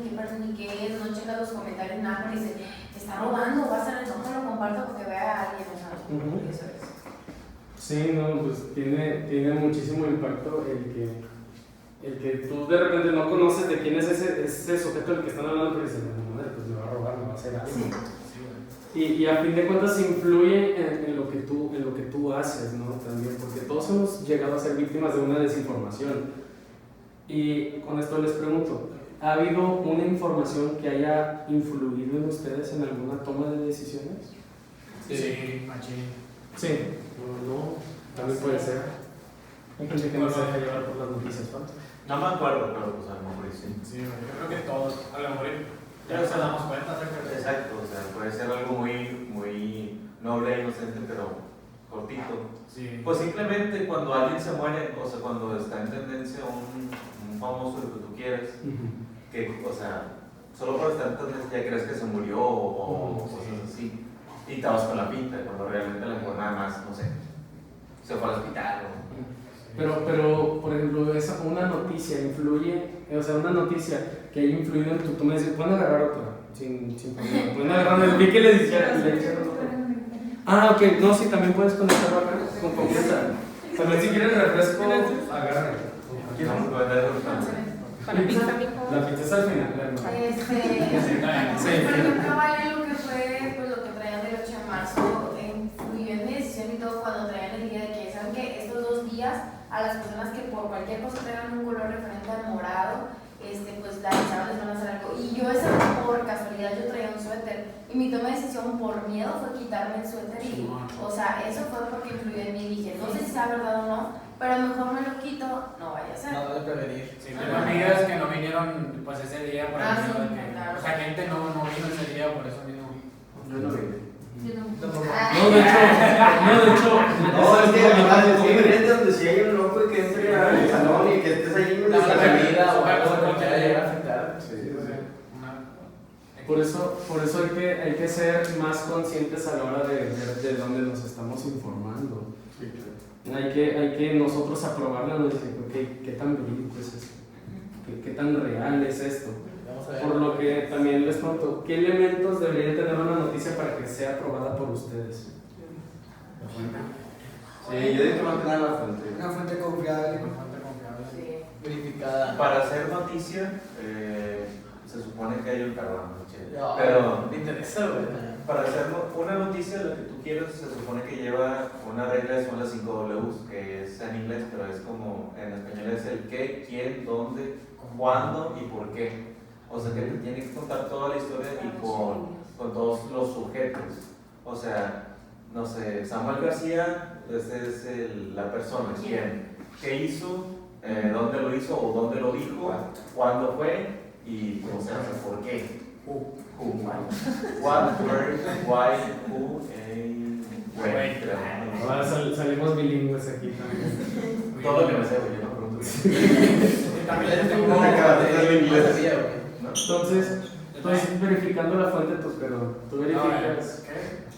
qué es, no checas los comentarios, nada, pero dice, te está robando, vas a no me lo comparto porque vea a alguien, o sea,
Ujú.
eso es.
Sí, no, pues tiene muchísimo impacto el que tú de repente no conoces de quién es ese sujeto del que están hablando, pero dices, no, madre, pues me va a robar, me va a hacer algo. Y a fin de cuentas influye en lo que tú haces, ¿no? También, porque todos hemos llegado a ser víctimas de una desinformación. Y con esto les pregunto, ¿ha habido una información que haya influido en ustedes en alguna toma de decisiones?
Sí, machín.
Sí. No, también puede ser. Hay gente que no se deja llevar por las noticias falsas.
No me acuerdo, pero pues a lo mejor sí.
Sí, yo creo que todos, a lo mejor ya nos damos cuenta.
Exacto, o sea, puede ser algo muy noble e inocente, pero cortito.
Sí.
Pues simplemente cuando alguien se muere, o sea, cuando está en tendencia un famoso que tú quieres, que, o sea, solo por estar en tendencia ya crees que se murió o cosas así, y te vas con la pinta, cuando realmente la mujer nada más, no sé, se fue al hospital o...
Pero, por ejemplo, una noticia influye, o sea, una noticia que haya influido en tú me dices, pueden agarrar otra, sin problema, pueden agarrar, vi que le dijeron otra. Ok, no, sí, también puedes conectarlo acá con confianza. También si quieres refresco, agarre.
Para el pizza, mijo.
La pizza es al final, claro.
Por ejemplo, vale lo que fue, pues lo que traían del 8 de marzo, influyó en mi decisión y todo cuando traían el día de que, ¿saben qué? Estos 2 días, a las personas que por cualquier cosa traigan un color referente al morado, pues la chavas les van a hacer algo. Y yo esa vez, por casualidad, yo traía un suéter. Y mi toma de decisión por miedo fue quitarme el suéter. Y, o sea, eso fue porque influyó en mí. Dije, no sé si sea verdad o no, pero mejor me lo quito, no vaya a ser.
No debe prevenir.
Sí, tengo amigas que no vinieron pues ese día por
Ah,
el miedo
sí,
de que,
claro.
o sea, gente no vino ese día por eso mismo.
Yo no vine.
No, de hecho,
No, es que diferente donde si hay un loco y que entre al salón y que estés ahí en
La
el
comida o algo
Una-
que pueda llegar a afectar.
por eso hay que ser más conscientes a la hora de ver de dónde nos estamos informando. Hay que nosotros aprobar la noticia, ¿qué tan verídico es esto? ¿Qué tan real es esto?
Vamos a ver.
Por lo que también les pregunto, ¿qué elementos debería tener una noticia para que sea aprobada por ustedes?
Sí, yo digo que mantener la fuente.
Una fuente confiable.
Bastante confiable.
Sí.
Verificada.
Para hacer noticia, se supone que hay un cabrón,
No,
pero
me interesa, güey.
para hacer una noticia, lo que tú quieres, se supone que lleva una regla, son las 5 Ws, que es en inglés, pero es como, en español es el qué, quién, dónde, cuándo y por qué. O sea que te tiene que contar toda la historia y con todos los sujetos. O sea, no sé, Samuel García, esa es la persona, quién, qué hizo, dónde lo hizo o dónde lo dijo, cuándo fue y, o sea, por qué. Who, what, where, why, who, when.
Ahora salimos bilingües aquí también.
Todo lo que me sé, güey, yo no pregunto.
También tengo
No,
inglés.
sabía, güey.
Entonces, estoy verificando la fuente, pero tú verificas.
¿Qué?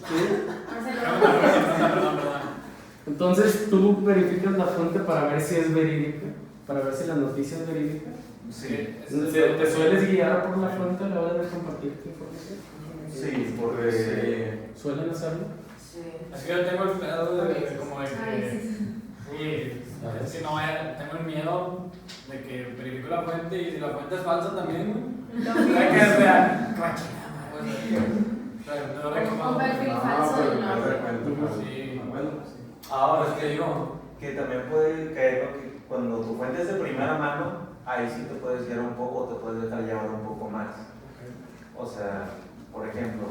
¿Sí?
Perdón.
Entonces, tú verificas la fuente para ver si es verídica, para ver si la noticia es verídica.
Sí,
¿Te sueles guiar por la fuente a la hora de compartir tu información?
sí, porque
¿Suelen hacerlo?
Sí.
Es que yo tengo el pedo de como de
Ay,
que.
sí.
Sí, es que no, tengo el miedo de que verifico la fuente y si la fuente es falsa también, ¿no? O sea, que sea,
Un perfil falso de no.
Sí.
Bueno,
ahora
Pues te digo,
que también puede caer lo que cuando tu fuente es de primera mano, ahí sí te puedes guiar un poco o te puedes dejar llevar un poco más. O sea, por ejemplo,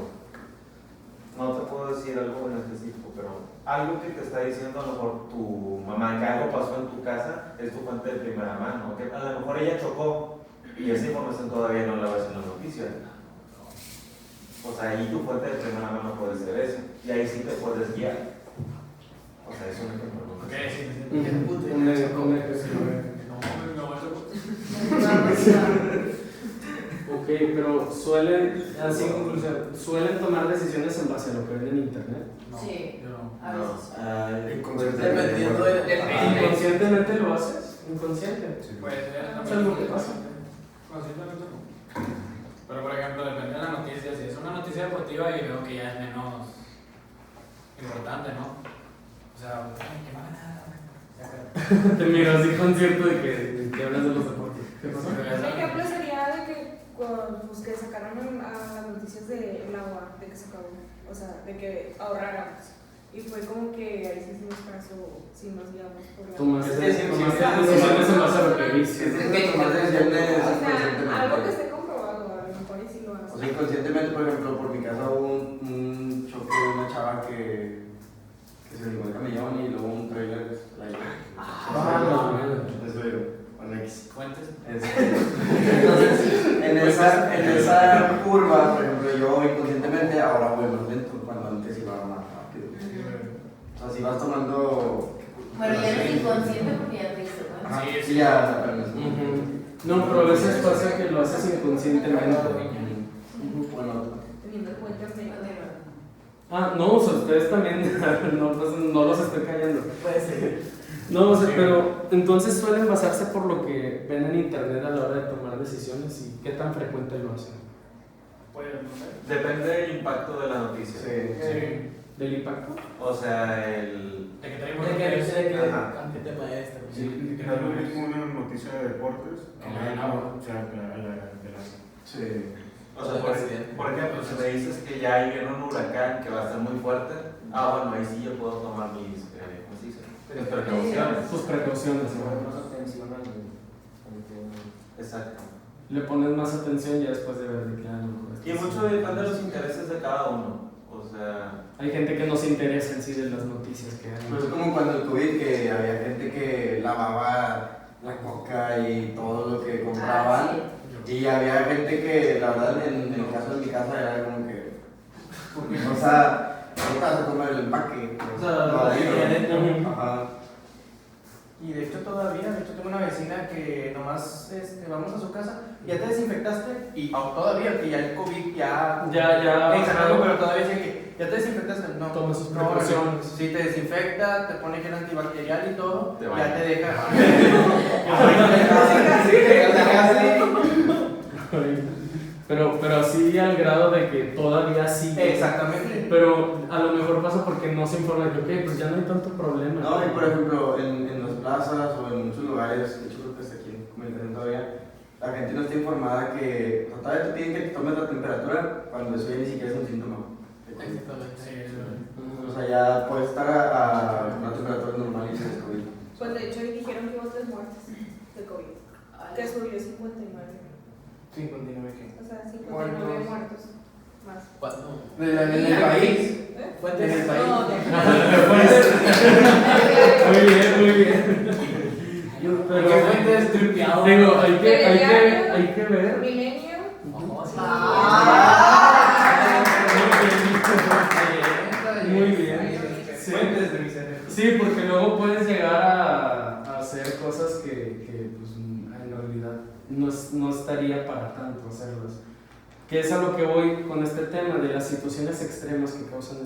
no te puedo decir algo en específico, pero algo que te está diciendo a lo mejor tu mamá, que algo pasó en tu casa, es tu fuente de primera mano. Que a lo mejor ella chocó y esa información todavía no la ves en las noticias. O sea, ahí tu fuente de primera mano puede ser eso. Y ahí sí te puedes guiar. O sea, es un ejemplo.
ok, sí.
Un ejemplo. Ok, pero suelen tomar decisiones en base a lo que ven en internet.
Sí.
Yo no.
A veces.
Dependiendo de.
¿Inconscientemente lo haces? ¿Inconsciente?
Puede ser.
Es algo que pasa.
Conscientemente no. Pero por ejemplo, depende de la noticia. Si es una noticia deportiva y veo que ya es menos importante, ¿no? O sea, que no haga nada.
Te miro así consciente de que hablas de los deportes. ¿Qué pasó?
Un ejemplo sería de que, pues, que sacaron a las noticias del agua, de que se acabó, o sea, de que ahorráramos. Y fue como que ahí sí hicimos caso, sí nos guiamos por la...
Tomaste
Sí, sí,
decisiones en base a lo que viste.
Es que tomar decisiones
O sea, algo que
inconscientemente.
esté comprobado, a lo mejor y sí lo hace.
O sea, inconscientemente, por ejemplo, por mi casa hubo un choque de una chava que se brincó el camellón y luego un trailer la llevó. Bueno, X.
Fuentes.
Entonces, en esa curva, por ejemplo, yo inconscientemente ahora voy más lento cuando antes iba más rápido. O sea, si vas tomando.
Bueno, ya eres inconsciente porque ya te diste cuenta.
Ajá,
Sí,
sí, ya, apenas.
No, pero a veces pasa que lo haces inconscientemente.
Bueno,
Teniendo en cuenta que...
No, o sea, ustedes también no los estoy callando.
Puede ser.
No, o sea, pero entonces suelen basarse por lo que ven en internet a la hora de tomar decisiones y qué tan frecuente lo hacen.
Pues, no sé.
Depende del impacto de la noticia.
Sí.
¿Del impacto?
O sea, el.
De que traemos
De que sé que
Ajá.
cantante maestro.
Sí, no es lo mismo una noticia de deportes que
Ajá.
o sea, de la
sí.
O sea, por ejemplo, si me dices que ya ahí viene un huracán que va a estar muy fuerte, bueno, ahí sí yo puedo tomar mis, ¿cómo se dice? Mis precauciones.
Sus precauciones, ¿no?
Exacto.
Le pones más atención ya después de ver de qué algo.
Y mucho depende de los intereses de cada uno. O sea...
Hay gente que no se interesa en sí de las noticias que hay.
Pues es como cuando el COVID, que había gente que lavaba la coca y todo lo que compraban. Y había gente que, la verdad, en el caso de mi casa era como que... O sea, no te vas a comer el empaque.
O sea,
no,
no,
ajá.
Y de hecho tengo una vecina que nomás vamos a su casa, ya te desinfectaste y todavía que ya el COVID ya... Exacto, pero todavía sigue que ya te desinfectaste, no.
Toma sus precauciones.
Si te desinfecta, te pone gel antibacterial y todo,
Te
ya
baña.
te deja...
Pero así al grado de que todavía sigue.
Exactamente.
Pero a lo mejor pasa porque no se informa de que, ok, pues ya no hay tanto problema.
No, y por ejemplo, en las plazas o en muchos lugares, de hecho creo que hasta aquí en Comitán todavía, la gente no está informada que todavía te piden que te tomes la temperatura cuando eso ya ni siquiera es un síntoma. O sea, ya puedes estar a una temperatura normal y tienes COVID.
Pues de hecho dijeron que hubo 3 muertes de COVID, que subió 59.
59 ¿qué?
O sea, 59 muertos más.
¿Cuándo?
¿En el país?
¿Fuentes del país?
No, de
Muy bien. Pero,
¿Qué fuentes tripeado?
digo, hay que ver.
Milenio.
Muy bien. Sí.
Fuentes de mi cerebro.
Sí, porque luego puedes llegar a hacer cosas que pues, en realidad no estaría para tanto hacerlas. Que es a lo que voy con este tema de las situaciones extremas que causan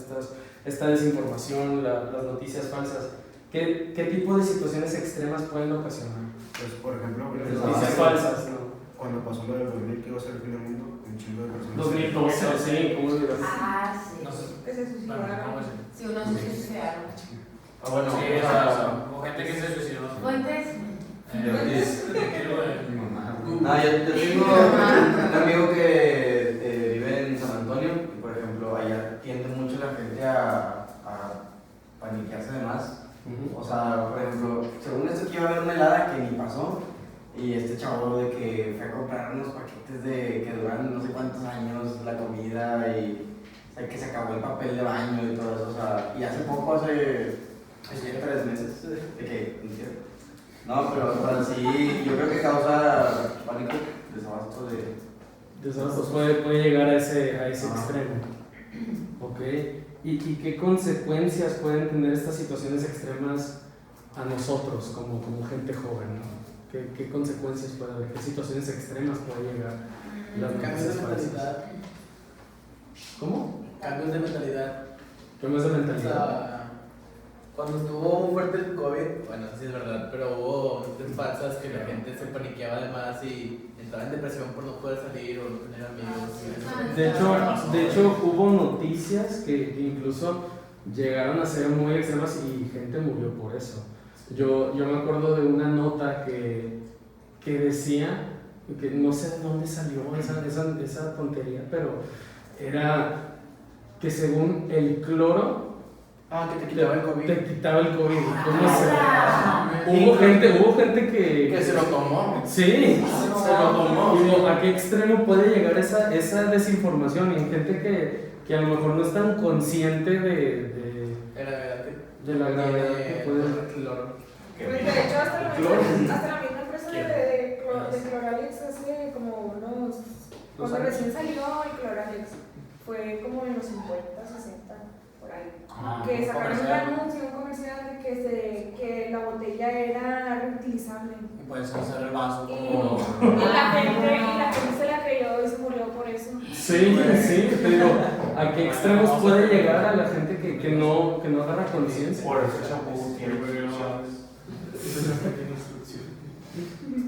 esta desinformación, las noticias falsas. ¿Qué tipo de situaciones extremas pueden ocasionar?
Pues, por ejemplo,
Noticias falsas, ¿no?
cuando pasó lo del 2000 que iba a ser el fin del mundo, un chingo de personas.
2012, sí, ¿cómo olvidar?
Sí.
No sé.
Que se suicidaron.
Sí, unos se suicidaron.
Bueno,
Sí, o sea, o gente que se suicidó.
Fuentes.
mi mamá. Yo tengo un amigo que vive en San Antonio y, por ejemplo, allá tiende mucho la gente a paniquearse de más. O sea, por ejemplo, según esto que iba a haber una helada que ni pasó, y este chavo de que fue a comprar unos paquetes que duran no sé cuántos años la comida y o sea, que se acabó el papel de baño y todo eso, o sea, y hace poco, hace 3 meses, de que, no, pero sí, yo creo que causa pánico, desabasto de...
Puede llegar a ese extremo. Ok. ¿Y qué consecuencias pueden tener estas situaciones extremas a nosotros como gente joven? ¿No? ¿Qué consecuencias puede haber? ¿Qué situaciones extremas puede llegar las
Cambios de
noticias falsas?
mentalidad.
¿Cómo?
Cambios de mentalidad.
Cambios de
O
mentalidad.
sea, cuando estuvo muy fuerte el COVID, bueno, sí es verdad, pero hubo noticias falsas que la gente se paniqueaba además y entraba en depresión por no poder salir o no tener amigos.
De hecho, hubo noticias que incluso llegaron a ser muy extremas y gente murió por eso. Yo me acuerdo de una nota que decía, que no sé de dónde salió esa tontería, pero era que según el cloro
que te quitaba el COVID.
te quitaba el COVID. Hubo gente que
se lo tomó.
Sí,
Se lo tomó.
Digo, ¿a qué extremo puede llegar esa desinformación? Y en gente que a lo mejor no es tan consciente de la gravedad que puede.
Pues de hecho, hasta la misma empresa de Cloralex hace como unos. Cuando recién salió el Cloralex, fue como en los 50, 60, por ahí. Que sacaron un anuncio, un comercial de que la botella era reutilizable.
Y puedes hacer el vaso
Y
como.
la gente se la creyó y se murió por eso.
Sí, pero ¿a qué extremos puede llegar a la gente que no agarra conciencia?
Por eso el champú tiene instrucciones.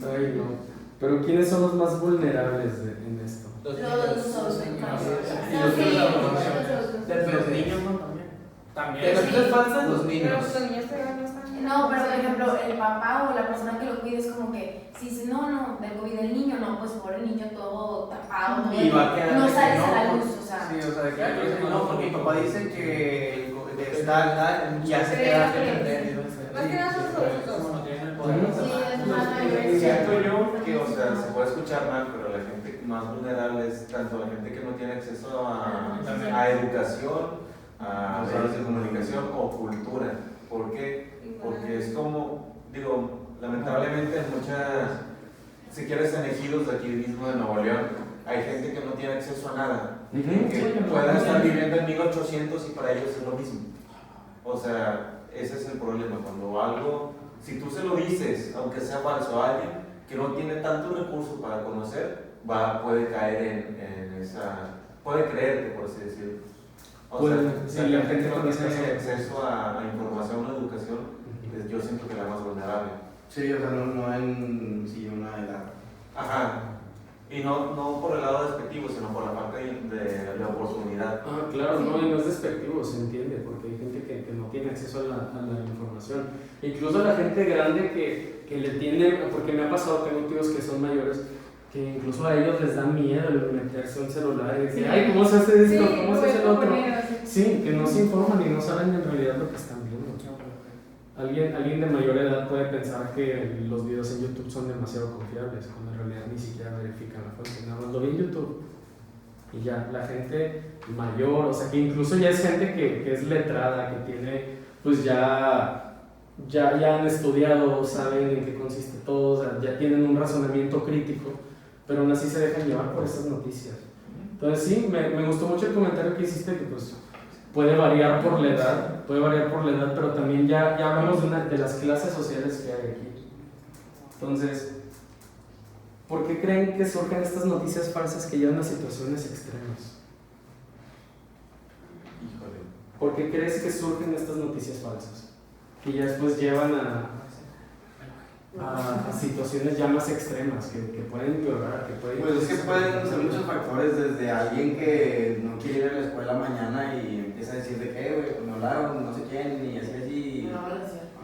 Ay, no. Pero ¿quiénes son los más vulnerables en esto?
Los
niños, ¿no?
También.
De noticias falsas, los
Pero
niños.
los niños todavía no están.
No, pero por ejemplo, el papá o la persona que lo cuide es como que, si dice, no, del COVID del niño, no, pues por el niño todo tapado,
Y va a quedar
no
de que
sales
no,
a la luz, o sea.
Sí, o sea, de que no, porque mi papá dice que tal, ya se queda
Más que nada son los dos.
Como no tienen el poder.
Sí, es más
Siento yo que, o sea, se puede escuchar mal, pero la gente más vulnerable es tanto la gente que no tiene acceso a educación a medios de comunicación o cultura. ¿Por qué? Porque es como, digo, lamentablemente en si quieres en ejidos de aquí mismo de Nuevo León, hay gente que no tiene acceso a nada, que pueda estar viviendo en 1800 y para ellos es lo mismo. O sea, ese es el problema, cuando algo, si tú se lo dices, aunque sea falso, a alguien que no tiene tantos recursos para conocer, puede caer en esa, puede creerte, por así decirlo. O sea, si la gente no tiene acceso a información o educación, yo siento que la más vulnerable.
Sí, o sea, no en una edad.
Ajá. Y no por el lado despectivo, sino por la falta de oportunidad.
Ah, claro, no, y no es despectivo, se entiende, porque hay gente que no tiene acceso a la información. Incluso la gente grande que le tiene, porque me ha pasado, tengo tíos que son mayores, que incluso a ellos les da miedo el meterse a un celular y decir, ay, ¿cómo se hace esto?
Sí,
¿Cómo se hace el otro?
sí.
Sí, que no se informan y no saben en realidad lo que están viendo. Alguien de mayor edad puede pensar que los videos en YouTube son demasiado confiables, cuando en realidad ni siquiera verifican la fuente, nada más lo vi en YouTube. Y ya, la gente mayor, o sea, que incluso ya es gente que es letrada, que tiene, pues ya han estudiado, saben en qué consiste todo, o sea, ya tienen un razonamiento crítico, pero aún así se dejan llevar por estas noticias. Entonces sí, me gustó mucho el comentario que hiciste, que pues puede variar por la edad, pero también ya hablamos de las clases sociales que hay aquí. Entonces, ¿por qué creen que surgen estas noticias falsas que llevan a situaciones extremas?
Híjole.
¿Por qué crees que surgen estas noticias falsas? Que ya después llevan a situaciones ya más extremas, que pueden empeorar, que pueden...
Pues es que pueden ser muchos factores, desde alguien que no quiere ir a la escuela mañana y empieza a decir de qué, güey, pues me hablaron, no sé quién, y así.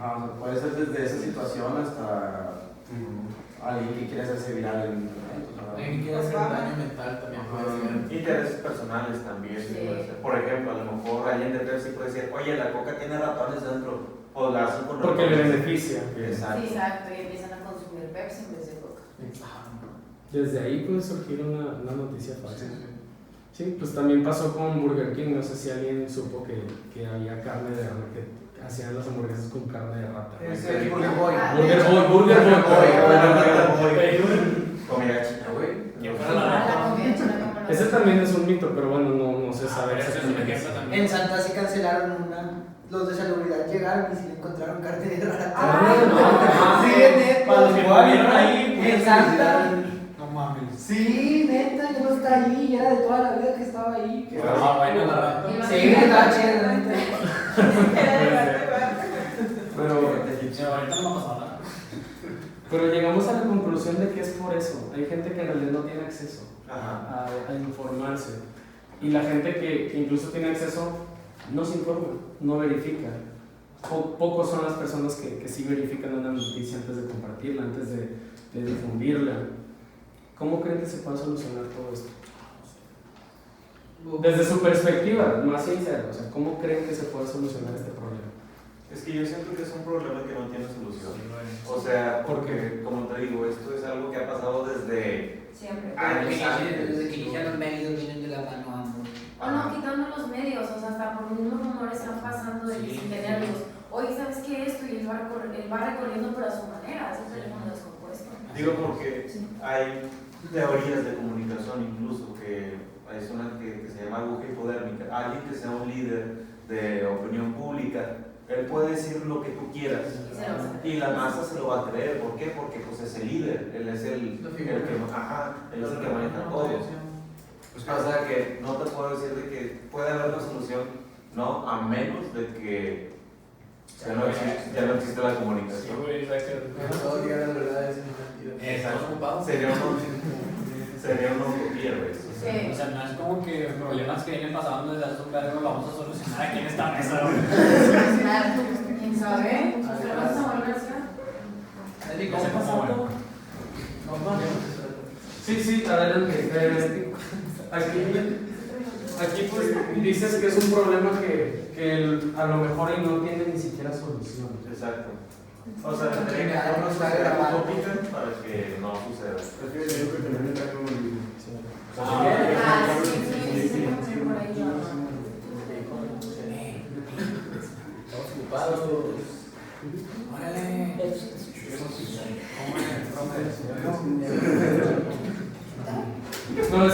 Ajá, o sea, puede ser desde esa situación hasta alguien que quiere hacerse viral en internet.
Alguien que quiere hacer daño mental también puede ser.
Intereses personales también.
Sí.
Por ejemplo, a lo mejor alguien de Pepsi puede decir, oye, la coca tiene ratones dentro. O la hacen con
porque le
ratones.
beneficia.
Exacto.
Sí, exacto, y empiezan a consumir Pepsi en vez de Coca.
Desde ahí puede surgir una noticia falsa. Sí, pues también pasó con Burger King, no sé si alguien supo que había carne de rata, que hacían las hamburguesas con carne de rata.
Es el Burger Boy.
Burger Boy.
Comida china, güey.
¿Quién fuera la rata?
Ese también es un mito, pero bueno, no se sabe
Pero ese es un
exactamente.
ejemplo también.
En Santa sí cancelaron los de salubridad llegaron y sí le encontraron carne de rata.
Sí,
neta.
para los que comieron ahí,
En Santa.
no mames.
Sí, neta, ya no está ahí, ya era de toda la vida que estaba ahí.
Bueno, la rata.
Sí, estaba chido, la neta.
Pero
ahorita no ha pasado nada.
Pero llegamos a la conclusión de que es por eso. Hay gente que en realidad no tiene acceso a informarse. Y la gente que incluso tiene acceso no se informa, no verifica. Pocos son las personas que sí verifican una noticia antes de compartirla, antes de difundirla. ¿Cómo creen que se puede solucionar todo esto? Desde su perspectiva, más sincera, o sea, ¿cómo creen que se puede solucionar este problema?
Es que yo siento que es un problema que no tiene solución. O sea, porque, como te digo, esto es algo que ha pasado desde
Siempre.
Desde que inician los medios vienen de la mano a ambos.
O no, quitando los medios, o sea, hasta por los mismos rumores están pasando de que sin tenerlos. Oye, ¿sabes qué? Esto y él va recorriendo, pero a su manera, es un teléfono descompuesto.
Digo porque hay teorías de comunicación incluso que hay una que se llama aguja hipodérmica. Alguien que sea un líder de opinión pública, él puede decir lo que tú quieras y la masa se lo va a creer. ¿Por qué? Porque pues es el líder, él es el que maneja todo. O sea que no te puedo decir de que puede haber una solución, no, a menos de que ya no existe la comunicación.
Todo día la verdad es mentira.
Exacto. Sería una utopía, ¿ves?
Sí.
O sea, no es como que problemas que vienen pasando desde hace un verbo los vamos a solucionar aquí en esta mesa, güey.
¿Quién sabe? ¿Vamos a volver a hacer?
No sé cómo, güey.
Sí, adelante. Aquí pues dices que es un problema que a lo mejor no tiene ni siquiera solución.
Exacto. O sea, tendría que haber una sociedad utópica para que no suceda.
Es que digo que también entra como el...
Sí, por ahí.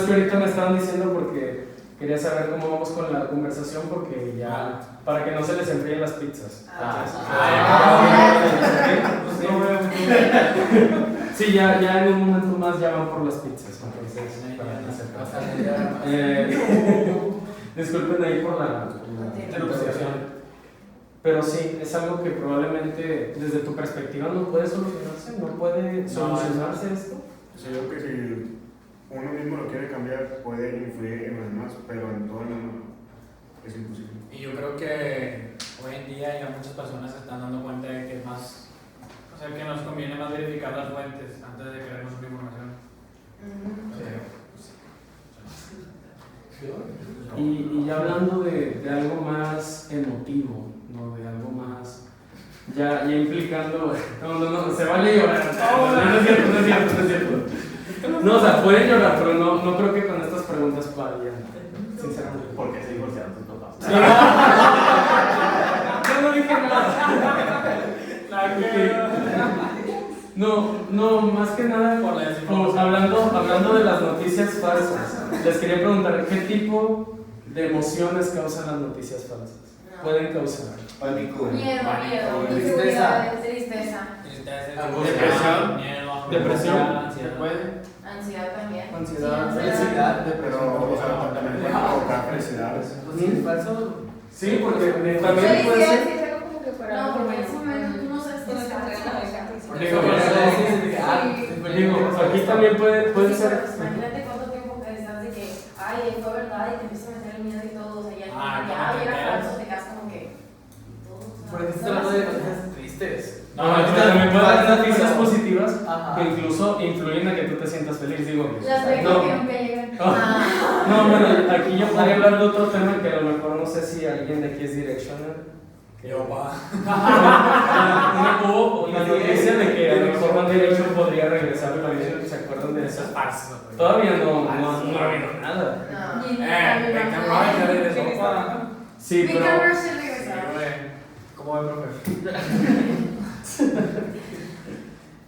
que ahorita me estaban diciendo porque quería saber cómo vamos con la conversación porque ya, para que no se les enfríen las pizzas. Sí, ya en un momento más ya van por las pizzas, entonces para que sepan. Disculpen ahí por la interrupción. Pero sí, es algo que probablemente desde tu perspectiva no puede solucionarse, no puede solucionarse esto.
Yo creo que si uno mismo lo quiere cambiar, puede influir en los demás, pero en todo el mundo es imposible.
Y yo creo que hoy en día ya muchas personas se están dando cuenta de que es más, o sea, que nos conviene más verificar las fuentes antes de creer nuestra información.
Y ya hablando de algo más emotivo, ¿no? De algo más, ya implicando, no, se vale llorar, no es cierto. No, o sea, pueden llorar, pero no creo que con estas preguntas vayan, sinceramente.
¿Por qué se divorciaron tus papás?
Yo no dije nada. No, más que nada, hablando de las noticias falsas, les quería preguntar, ¿qué tipo de emociones causan las noticias falsas? Pueden causar
Pánico.
Miedo,
Tristeza.
tristeza.
depresión,
Ansiedad también.
ansiedad,
Sí,
felicidad,
Pero, o sea, también puede provocar felicidad.
¿Es falso?
Sí, porque también puede
Felicidad
ser.
sí es algo como que fuera.
No, porque en ese momento tú no sabes qué
Tienes
está
que traer la
pasando.
Digo, aquí también puede ser.
Imagínate cuánto tiempo que estás de que, ay, fue verdad, y te empieza a meter el miedo y todo, o sea, ya era falso, te quedas como que.
Por aquí estás hablando de noticias tristes.
No, también puede haber noticias
pero-
positivas
Ajá.
que incluso influyen a que tú te sientas feliz. Digo,
Las de
no,
que llegan.
no, bueno, aquí yo podría hablar de otro tema que a lo mejor no sé si alguien de aquí es Directioner.
Yo, pa.
Hubo una noticia de que a lo mejor One Direction podría regresar también. ¿Se acuerdan de eso? Todavía no ha habido nada. Sí, pero.
¿Cómo ve, profe?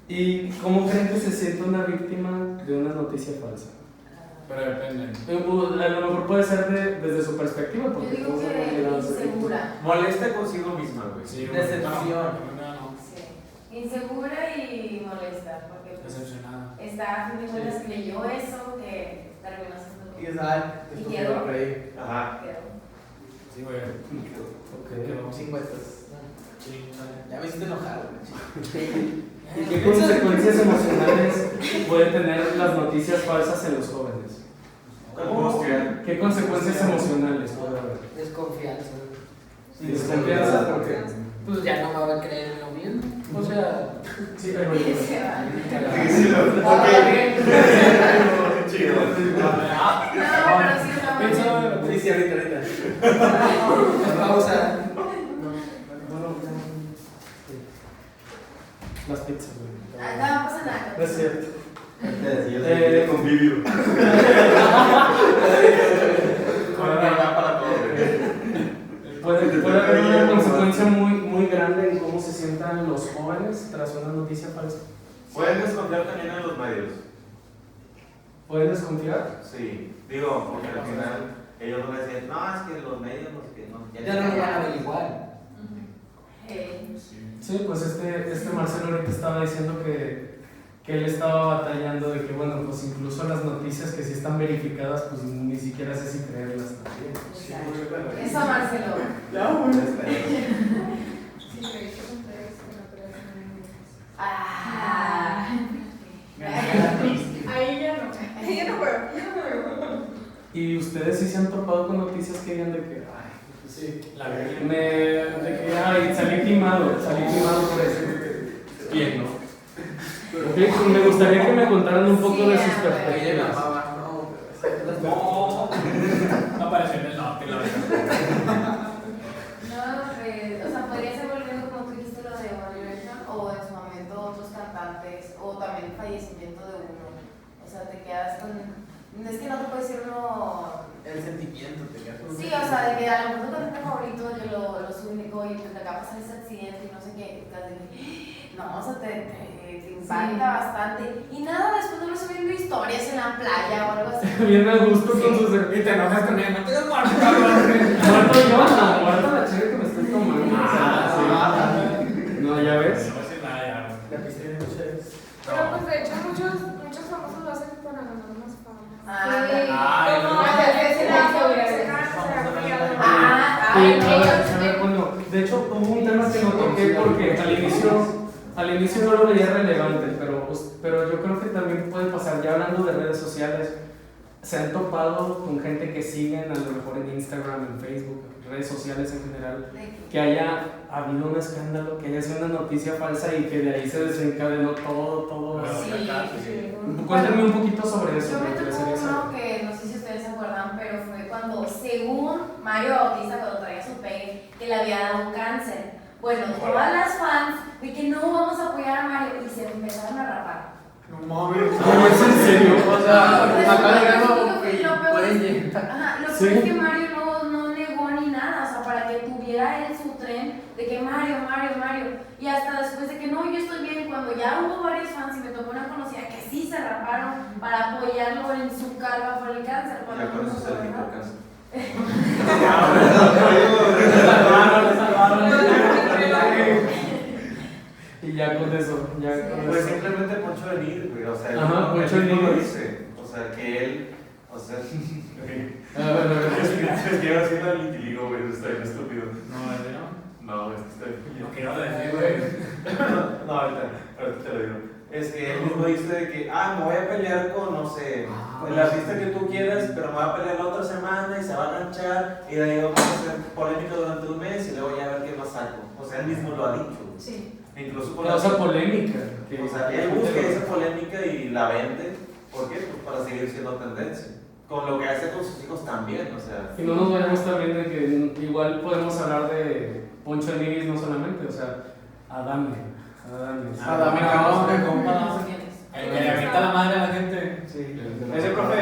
¿Y cómo creen que se siente una víctima de una noticia falsa?
Pero depende.
A lo mejor puede ser desde su perspectiva,
Yo
porque
digo
todos hemos
que
llegado a ser víctimas.
insegura.
Molesta consigo misma, güey.
Sí,
Decepción.
Sí. Insegura y molesta, porque pues,
Decepcionada.
está a fin de cuentas creyó eso que terminó haciendo.
Y sabes,
Y
esto
quedó.
me reí.
Ajá.
Sí, güey.
Ok.
50.
Sí,
Ya me hiciste enojar, güey.
¿Y qué consecuencias emocionales pueden tener las noticias falsas en los jóvenes? ¿Qué consecuencias emocionales puede haber?
Desconfianza.
Desconfianza, ¿por qué?
Pues ya no me va a creer en lo mismo. O sea,
Sí, pero
Y se va. No, pero sí está mal.
Sí, ahorita.
pausa.
Las pizzas, güey.
No pasa nada.
No es cierto.
Yo de convivio.
Puede haber una consecuencia muy grande en cómo se sientan los jóvenes tras una noticia falsa.
Pueden desconfiar también en los medios.
¿Pueden desconfiar?
Sí, digo, porque al final ellos van a decir, no, es que los medios, los que no.
Ya no lo van a averiguar.
Sí, pues este Marcelo ahorita estaba diciendo que él estaba batallando de que, bueno, pues incluso las noticias que sí están verificadas, pues ni siquiera sé si creerlas también.
Eso, Marcelo.
Sí, creí que son tres, pero
Ah.
ahí ya no. Ya no puedo.
¿Y ustedes sí se han topado con noticias que digan de que, ay, pues sí, de que, ay, salí timado por eso? Bien, ¿no? Me gustaría que me contaran un poco de sus perspectivas.
No apareció en el norte, la verdad.
No, pues, o sea, podría ser volviendo como tú dijiste lo de One Direction o en su momento otros cantantes o también el fallecimiento de uno. O sea, te quedas con. Es que no te puede decir uno.
El sentimiento te queda.
Sí, o sea, de que a lo mejor tu cantante favorito favorito que lo suben de que, oye, pues acá pasa ese accidente y no sé qué, no, o sea, te impacta bastante. Y nada, después de lo subiendo historias en la playa o algo así.
Viene a gusto con sus...
Y te enojas con ella, no te des muerto, cabrón.
Muerto yo, no, muerto la chévere que me estoy tomando. No, ya ves.
No hace nada ya.
La piscina de mujeres.
Pero pues de hecho muchos famosos lo hacen para ganar más fama.
Bueno, de hecho hubo un tema que no toqué porque al inicio no lo veía relevante, pero yo creo que también puede pasar, ya hablando de redes sociales, se han topado con gente que siguen a lo mejor en Instagram, en Facebook, redes sociales en general, que haya habido un escándalo, que haya sido una noticia falsa y que de ahí se desencadenó todo. Cuéntame un poquito sobre eso.
Yo me tocó uno que no sé si ustedes se acuerdan, pero fue cuando, según Mario Bautista, cuando traía su pegue, que le había dado cáncer. Bueno, todas las fans de que no vamos a apoyar a Mario y se empezaron a rapar.
No mames.
¿Cómo es en serio?
O sea, acá llegando
lo peor es que Mario no negó ni nada, o sea, para que tuviera él su tren de que Mario, y hasta después de que no, yo estoy bien, cuando ya hubo varios fans y me tocó una conocida que sí se raparon para apoyarlo en su carga por el cáncer.
Ya con eso se le quitó el cáncer.
Y ya con eso,
Pues simplemente Poncho de Nigris, güey, o sea,
Poncho de
él no lo
Nigris.
dice, o sea, que él, o sea,
es
que así el vitiligo, güey, está bien estúpido.
No, ese no.
No, está bien.
No quiero decir, güey.
No, ahorita te lo digo. Es que él mismo dice de que, me voy a pelear con, no sé, con el artista que tú quieras, pero me voy a pelear la otra semana y se va a ganchar y de ahí vamos a hacer polémica durante un mes y luego ya a ver qué más saco. O sea, él mismo lo ha dicho.
Sí.
Incluso por
causa polémica.
O sea, él busca esa polémica y la vende. ¿Por qué? Pues para seguir siendo tendencia. Con lo que hace con sus hijos también, o sea.
Y no nos vayamos también de que igual podemos hablar de Poncho de Nigris no solamente, o sea, Adame,
cabrón, de compa.
El que le avienta la madre a la gente.
Sí. Ese profe,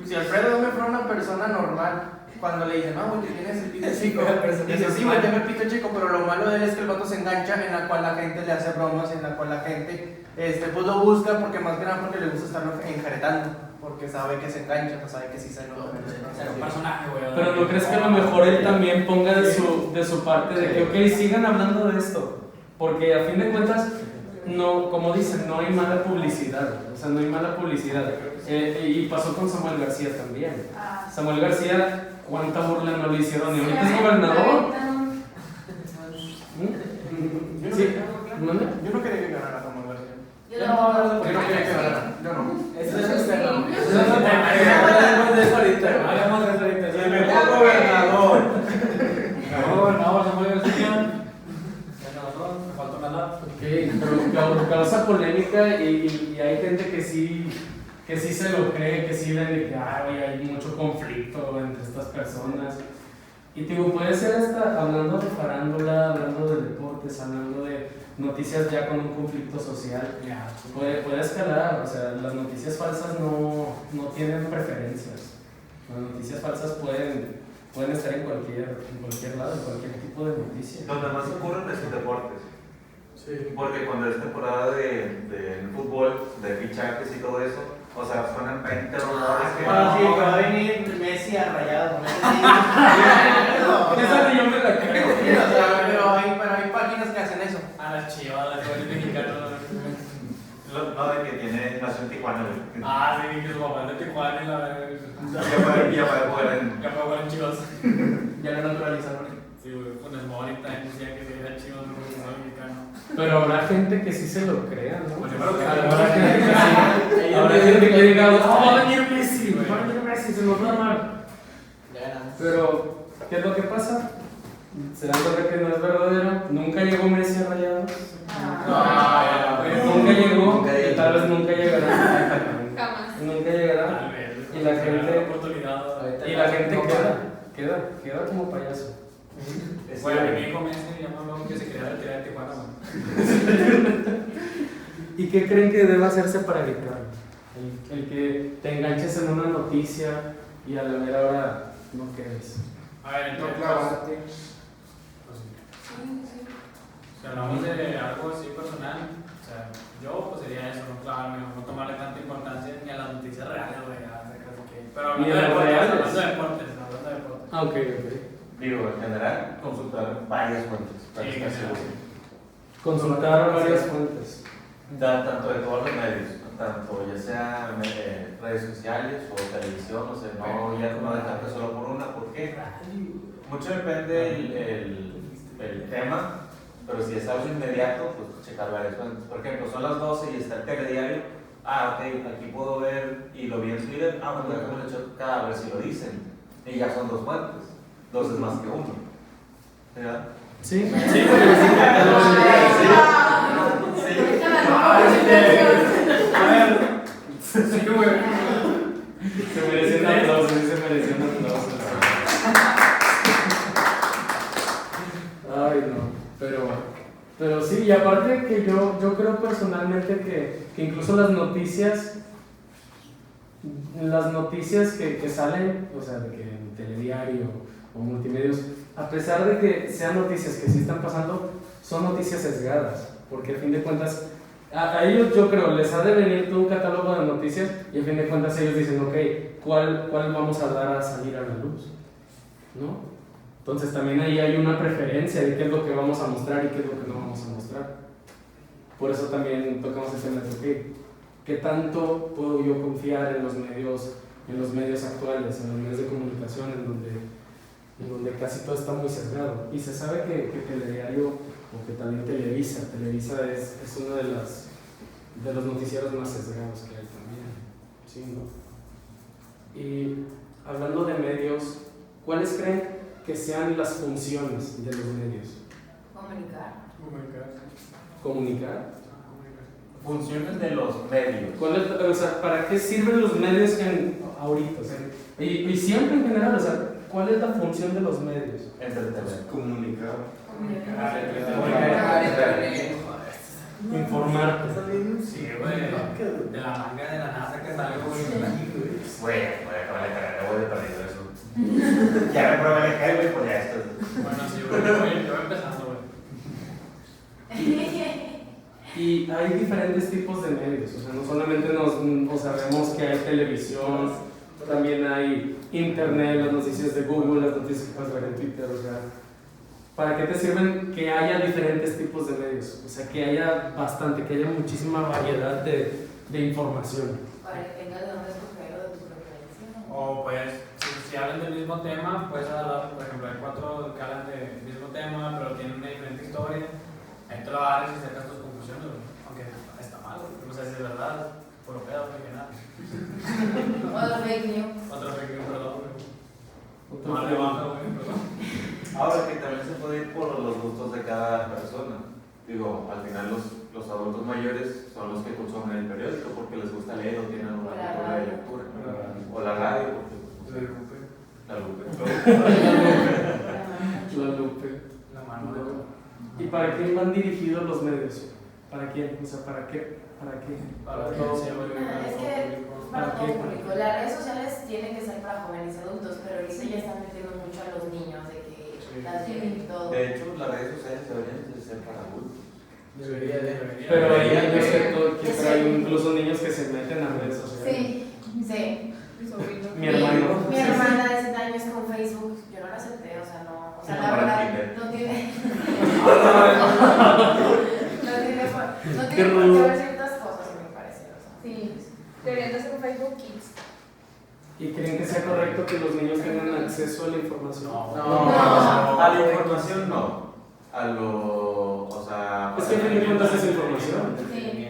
si Alfredo me fuera una persona normal, cuando le dicen, güey, que tienes el pito chico, dice, sí, güey, tengo el pito chico, pero lo malo de él es que el vato se engancha, en la cual la gente le hace bromas, en la cual la gente, pues lo busca, porque más que nada porque le gusta estarlo enjaretando, porque sabe que se engancha, pues sabe que sí se lo...
Es un personaje, güey.
Pero ¿no crees que a lo mejor él también ponga de su parte de que, ok, sigan hablando de esto? Porque a fin de cuentas, no, como dicen, no hay mala publicidad, o sea, no hay mala publicidad. Y pasó con Samuel García también. Samuel García, ¿cuánta burla no le hicieron? Y ahorita es gobernador. Sí.
Yo no quería que ganara Samuel García.
Yo no
quería que ganara. Yo no.
Eso es externo.
Hablemos de eso ahorita.
Hablemos de eso ahorita.
El mejor gobernador.
No, Samuel García. Me faltó una lap.
Pero causa polémica y hay gente que sí se lo cree, que sí ven de que hay mucho conflicto entre estas personas. Y digo, puede ser hasta hablando de farándula, hablando de deportes, hablando de noticias ya con un conflicto social. Puede escalar, o sea, las noticias falsas no tienen preferencias. Las noticias falsas pueden estar en cualquier lado, en cualquier tipo de noticia.
Donde más ocurren es en deportes. Sí. Porque cuando es temporada de fútbol, de fichajes y todo eso, o sea, suenan 20 rumores que...
Sí, que va a venir Messi a Rayado.
Esa ni yo me la creo.
Pero hay páginas que hacen eso.
A las chivadas, el mexicano.
No, de que nació en Tijuana, güey.
Sí, que su papá es de Tijuana y la...
Ya puede jugar en
Chivas.
Ya lo naturalizaron.
Sí, güey, con el Mori también decía que era Chivas, no porque soy mexicano.
Pero habrá gente que sí se lo crea, ¿no?
Pues yo me lo creo.
Habrá gente que sí. Habrá gente que diga, va a venir Messi, va a venir Messi, se nos va a amar. Pero, ¿qué es lo que pasa? ¿Se dan cuenta que no es verdadero? Nunca llegó Messi a Rayados. Nunca llegó, y tal vez nunca llegará.
Jamás.
Nunca llegará. Y la gente queda como payaso.
Bueno, mi hijo Messi ya me habló que se quería retirar de Tijuana, man.
¿Y qué creen que debe hacerse para evitarlo? El que te enganches en una noticia y a la mera hora no quedes.
A ver,
No
entonces,
clavarte.
pues, si hablamos de algo así personal, o sea, yo pues sería eso, no clavarme, no tomarle tanta importancia ni a las noticias reales, güey, pero
Ni
hablando
a
de
las reales.
deportes.
Ah, ok.
Digo, en general, consultar varias fuentes para
Sí,
estar
sí,
seguro.
Consultar varias fuentes.
Tanto de todos los medios, tanto ya sea redes sociales o televisión, o sea, no, ya no dejarte solo por una, ¿por qué? Mucho depende el tema, pero si es algo inmediato, pues checar varias fuentes. Por ejemplo, son las 12 y está el telediario, ok, aquí puedo ver y lo vi en Twitter, bueno, déjame checar a ver si lo dicen. Y ya son 2 fuentes, 2 es más que 1. ¿Verdad?
Sí,
Sí, güey.
se mereció un aplauso, sí se mereció un aplauso. Ay, no, pero sí, y aparte que yo creo personalmente que incluso las noticias que salen, o sea, de que en telediario o multimedios, a pesar de que sean noticias que sí están pasando, son noticias sesgadas, porque a fin de cuentas, a ellos yo creo, les ha de venir todo un catálogo de noticias y a fin de cuentas ellos dicen, ok, ¿cuál vamos a dar a salir a la luz? ¿No? Entonces también ahí hay una preferencia de qué es lo que vamos a mostrar y qué es lo que no vamos a mostrar. Por eso también tocamos el tema de, ok, ¿qué tanto puedo yo confiar en los medios actuales, en los medios de comunicación, en donde casi todo está muy sesgado? Y se sabe que Telediario, o que también Televisa es uno de los noticieros más sesgados que hay también. ¿Sí, no? Y hablando de medios, ¿cuáles creen que sean las funciones de los medios? Comunicar.
Funciones de los medios.
O sea, ¿para qué sirven los medios ahorita? O sea, y siempre en general, o sea, ¿cuál es la función de los medios?
Entretener.
Comunicar.
Informarte.
Sí, güey. De la manga de la NASA que sale, güey.
Voy a acabar de cargar, voy de perdido eso. Ya me prueba de caer, güey, pues ya esto.
Bueno, sí, güey, yo voy empezando, güey.
Y hay diferentes tipos de medios, o sea, no solamente sabemos que hay televisión, también hay internet, las noticias de Google, las noticias que puedes ver en Twitter, o sea, ¿para qué te sirven que haya diferentes tipos de medios? O sea, que haya bastante, que haya muchísima variedad de información.
Para que tengas de dónde escoger o de tu preferencia.
O pues, si hablan del mismo tema, puedes hablar, por ejemplo, hay 4 que hablan del mismo tema, pero tienen una diferente historia. Ahí te lo agarras y sacas tus conclusiones, güey. Aunque está mal, güey. O sea, si es verdad, por lo pedo, porque nada.
Otro fake news.
Otro fake news, perdón, güey.
Otro
Mal de baja, güey, perdón.
Ahora que también se puede ir por los gustos de cada persona. Digo, al final los adultos mayores son los que consumen el periódico porque les gusta leer o tienen una cultura de lectura. O la radio, porque la Lupe.
La Lupe.
La mano de todo.
¿Y para quién van dirigidos los medios? ¿Para quién? O sea, ¿para qué?
Para
todo.
todo, sí, güey.
Es que para todo público. Las redes sociales tienen que ser para jóvenes y adultos, pero ahorita ya están metiendo mucho a los niños, de que las lleven y todo.
De hecho, las redes sociales deberían de ser para adultos.
Debería.
Pero hay incluso niños que se meten a redes sociales.
Sí.
Mi sobrino.
Mi hermano.
Mi hermana de 7 años con Facebook, yo no la acepté, o sea, no. O sea, la verdad, no tiene. No tiene por qué ver ciertas cosas, me parece. O sea.
Sí, deberían de ser un Facebook Kids.
¿Y creen que sea correcto que los niños tengan acceso a la información?
No.
A la información no. O sea...
Es que a fin de cuentas es información.
Sí.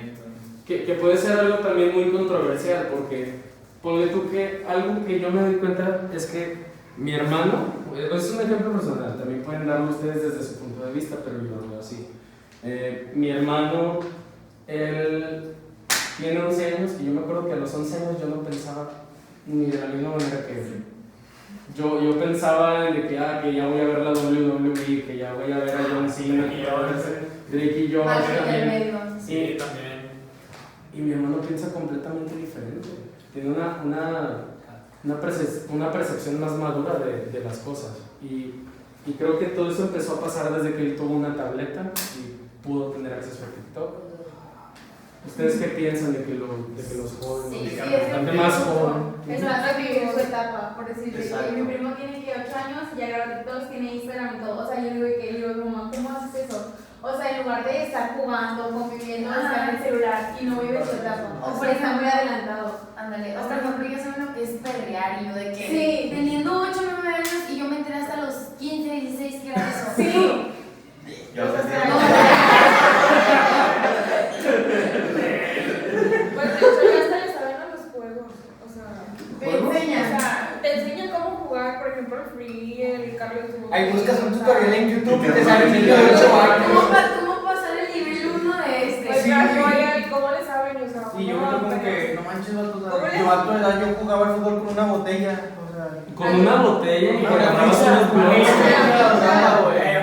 Que puede ser algo también muy controversial, porque ponle tú que algo que yo me doy cuenta es que mi hermano, es un ejemplo personal, también pueden darlo ustedes desde su punto de vista, pero yo lo veo así. Mi hermano, él tiene 11 años y yo me acuerdo que a los 11 años yo no pensaba ni de la misma manera que él. Yo pensaba en que ya voy a ver la WWE, que ya voy a ver a John Cena, que ya voy a ver Drake y Josh también.
Sí, también.
Y mi hermano piensa completamente diferente. Tiene una una percepción más madura de las cosas. Y creo que todo eso empezó a pasar desde que él tuvo una tableta y pudo tener acceso a TikTok. ¿Ustedes qué piensan de que los jóvenes,
Sí,
bastante más jóvenes?
Es más vivir su etapa, por decirlo.
Exacto.
Mi primo tiene que 8 años y ya graba TikTok, tiene Instagram y todo. O sea, yo digo que mamá, ¿cómo haces eso? O sea, en lugar de estar jugando, conviviendo, estar en el celular y no vive su etapa. O sea, está muy adelantado.
Ándale, o por ejemplo, yo sé lo que es perrear y yo de que
Sí.
teniendo 8 o 9 años y yo me enteré hasta los 15, 16 que era eso.
Sí.
Ya
O sea,
te
pues de hecho ya hasta le saben a los juegos. O sea,
Te enseñan.
O sea, te enseñan cómo jugar, por ejemplo, el Free, el Carlos.
Ahí buscas un tutorial en YouTube y te sale un niño de 8 años.
¿Cómo pasar el nivel 1 de este?
Pues claro, oye, ¿cómo le saben? O sea,
Y yo me como que, no manches, vato,
¿Cómo
yo a tu edad yo jugaba al fútbol con una botella. O sea,
Con una botella y
Con
con
una
unos
pizza,
globos.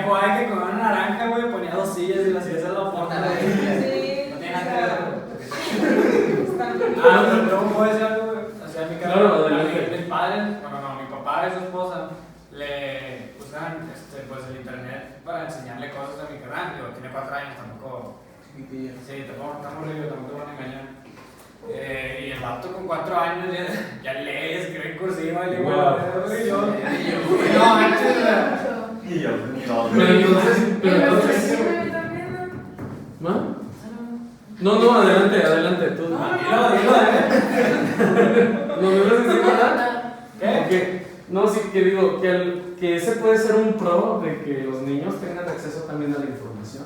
Jugaba que con una naranja, güey, ponía 2 sillas y las sillas a la puerta.
sí,
No tiene nada que ver.
están
Pero luego puedo decir algo, güey. O sea, mi
Claro, adelante.
mis padres, bueno, no, mi papá y su esposa le usan pues el internet para enseñarle cosas a mi canal. Digo, tiene 4 años, tampoco. Sí, tampoco río, tampoco te van a engañar. Y el vato con 4 años ya lee, escribe en cursiva y le digo,
Wow.
y yo, no, manches, güey.
Y yo,
Pero entonces, ¿ma? No, adelante, tú.
Dilo.
¿No me vas a decir nada?
¿Qué?
No, sí, que digo, que ese puede ser un pro de que los niños tengan acceso también a la información.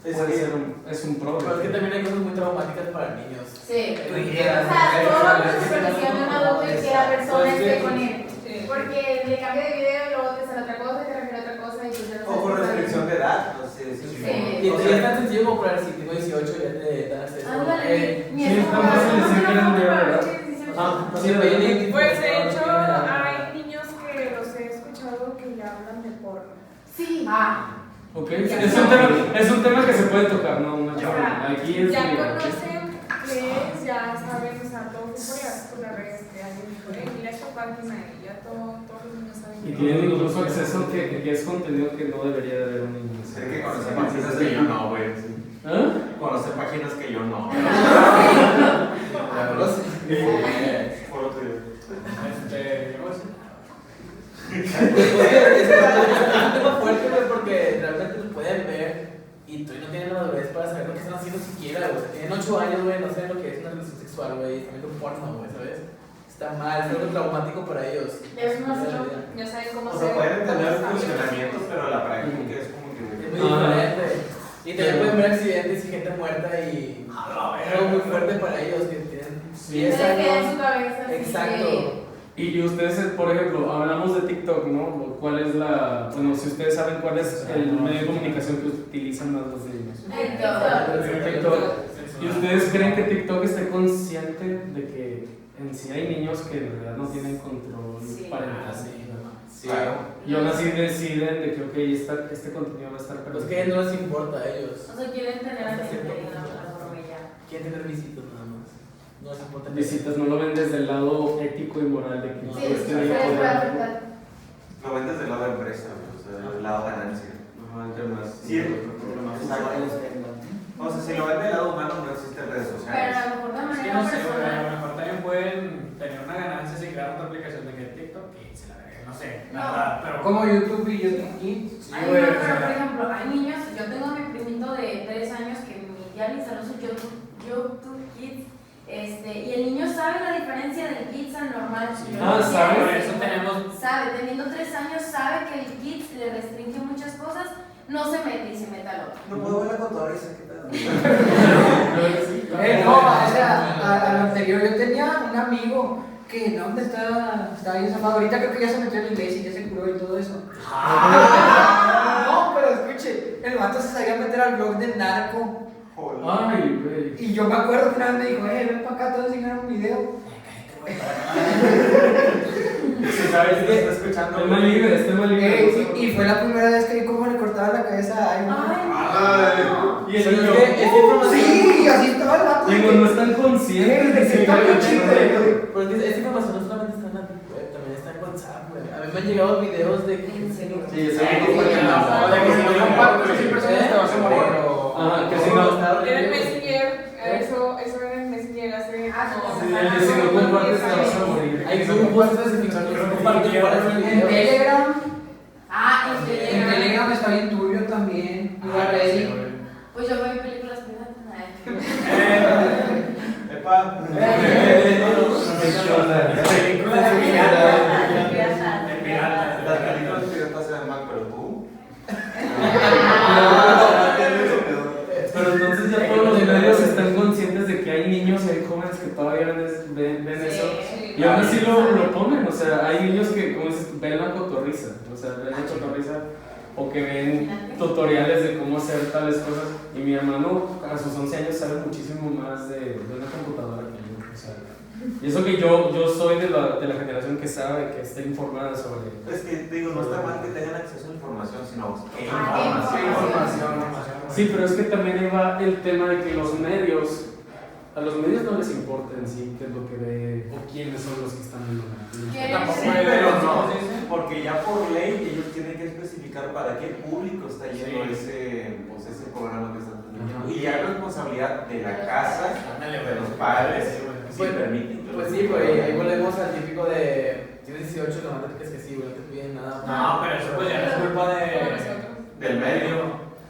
Es un pro.
Pero es que también hay cosas muy traumáticas para niños.
Sí.
O sea, todo lo que se supervisión de un adulto y que la persona esté con él. Porque le cambia de video y luego te sale otra cosa, te refiere a otra cosa y pues ya no
o por restricción de edad, no sé.
Sí.
Y es tan sencillo como para si tengo 18 ya te dan acceso.
Ándale, mi
Sí,
esposa.
estamos en el decir que eran de verdad.
Sí, pero
Pues de hecho, hay niños que los he escuchado que ya hablan de porno.
Sí.
Ok, es un tema que se puede tocar, no es problema. Aquí es
Ya
libre.
conocen qué es, ya saben, o sea, todo por las redes que alguien dijo, mira esta página y ya todos los niños saben.
Y tienen incluso acceso que es contenido que no debería de haber un niño.
Sé que conoce páginas que yo no, güey.
¿Ah?
Conoce páginas que yo no. Por lo tuyo.
¿Cómo es?
Es un tema fuerte, güey, porque realmente lo pueden ver y tú no tienes la madurez para saber lo que están haciendo siquiera, güey. Tienen 8 años, güey, no saben lo que es una relación sexual, güey, están viendo porno, güey, ¿sabes? Está mal, es algo traumático para ellos.
Es más, ya saben cómo
O sea, pueden entender el funcionamiento, pero la práctica es como que.
Es muy diferente. Y también pueden ver accidentes y gente muerta y es algo muy fuerte para ellos que tienen
Sí.
10
se les queda en
años.
su cabeza. así
Exacto.
Y ustedes, por ejemplo, hablamos de TikTok, ¿no? ¿Cuál es bueno, si ustedes saben cuál es el medio de comunicación que utilizan más los niños? TikTok. ¿Y ustedes creen que TikTok esté consciente de que en sí hay niños que en realidad no tienen control parental?
Sí.
Claro.
Y aún así deciden de que, ok, este contenido va a estar
Pero es que no les importa a ellos.
O sea, quieren tener a gente en la huella.
Quieren tener visitas nada más. No les importa.
Visitas, no lo ven desde el lado ético y moral de que
Sí,
ustedes
sí,
tienen
sí,
poder.
Lo ven desde el lado de empresa, o sea, el lado ganancia. Sí, o sea, si lo ven del lado humano, no existen redes
Pero
sociales.
a lo mejor de
Es que
manera
no sé, güey, a
personal.
lo mejor también pueden tener una ganancia si crean otra aplicación de que TikTok y se la agreguen, no sé, la
No.
verdad, pero.
Como YouTube y YouTube Kids.
Sí,
Ay,
güey,
no,
o
pero
sea,
por ejemplo, hay niños, yo tengo a mi primito de 3 años que ya le instaló su YouTube Kids, y el niño sabe la diferencia del Kids al normal.
¿sabe?
por eso tenemos.
Sabe, teniendo 3 años, sabe que el Kids le restringe muchas cosas, no se mete y se mete al otro.
No puedo ver la cotorriza, ¿qué pedo?
No, o sea, a lo anterior yo tenía un amigo que no, hombre, está bien zafado. Ahorita creo que ya se metió en la iglesia y ya se curó y todo eso. No, pero escuche, el vato se sabía meter al blog del narco.
Ay, güey.
Y yo me acuerdo que una vez me dijo, ven para acá, te voy a enseñar un video.
Si sabes que está escuchando. Tema libre.
Y fue la primera vez que vi cómo le cortaba la cabeza a alguien.
Ay, no.
Y el
Pero
niño.
Sí, así estaba el vato.
Digo, no están conscientes de que
Está
está
muy chido, güey.
Pero Pero esta información no solamente está en la Deep Web, también está en WhatsApp, güey. A mí me han llegado videos de que...
¿En serio?
Sí, eso
de que si no compartes 100 personas te vas a morir.
Ajá, que si no...
En el Messenger, eso en el Messenger hace
Si no compartes te vas a morir.
Hay grupos específicos que no comparten para hacer
En
videos.
Telegram,
Ah, en
en
Telegram.
Telegram está bien turbio también. Igual Reddit.
Pues yo veo películas piratas.
Epa. Las películas piratas se ven mal, pero tú.
Pero entonces ya todos los medios están conscientes de que hay niños y hay jóvenes que todavía ven eso.
Sí.
Y aún así lo ponen, o sea, hay niños que, como dices, ven la cotorriza, o sea, ven la cotorriza o que ven tutoriales de cómo hacer tales cosas. Y mi hermano a sus 11 años sabe muchísimo más de una computadora que yo, o sea. Y eso que yo soy de la generación que sabe, que está informada sobre...
Es que te digo, no está mal que tengan acceso a información, sino que
información.
Sí, pero es que también ahí va el tema de que los medios, a los medios no les importa en sí qué es lo que ve o quiénes son los que están viendo la
¿Quién
televisión.
es?
Sí, pero no, porque ya por ley ellos tienen que especificar para qué público está yendo ese programa que están teniendo. Y ya es responsabilidad de la casa, de los padres, si
Pues-
permiten.
Pues sí, güey, ahí volvemos al típico de... Tienes 18, no te que sí, güey, no te piden nada.
No, pero eso pues ya no es culpa
Del medio.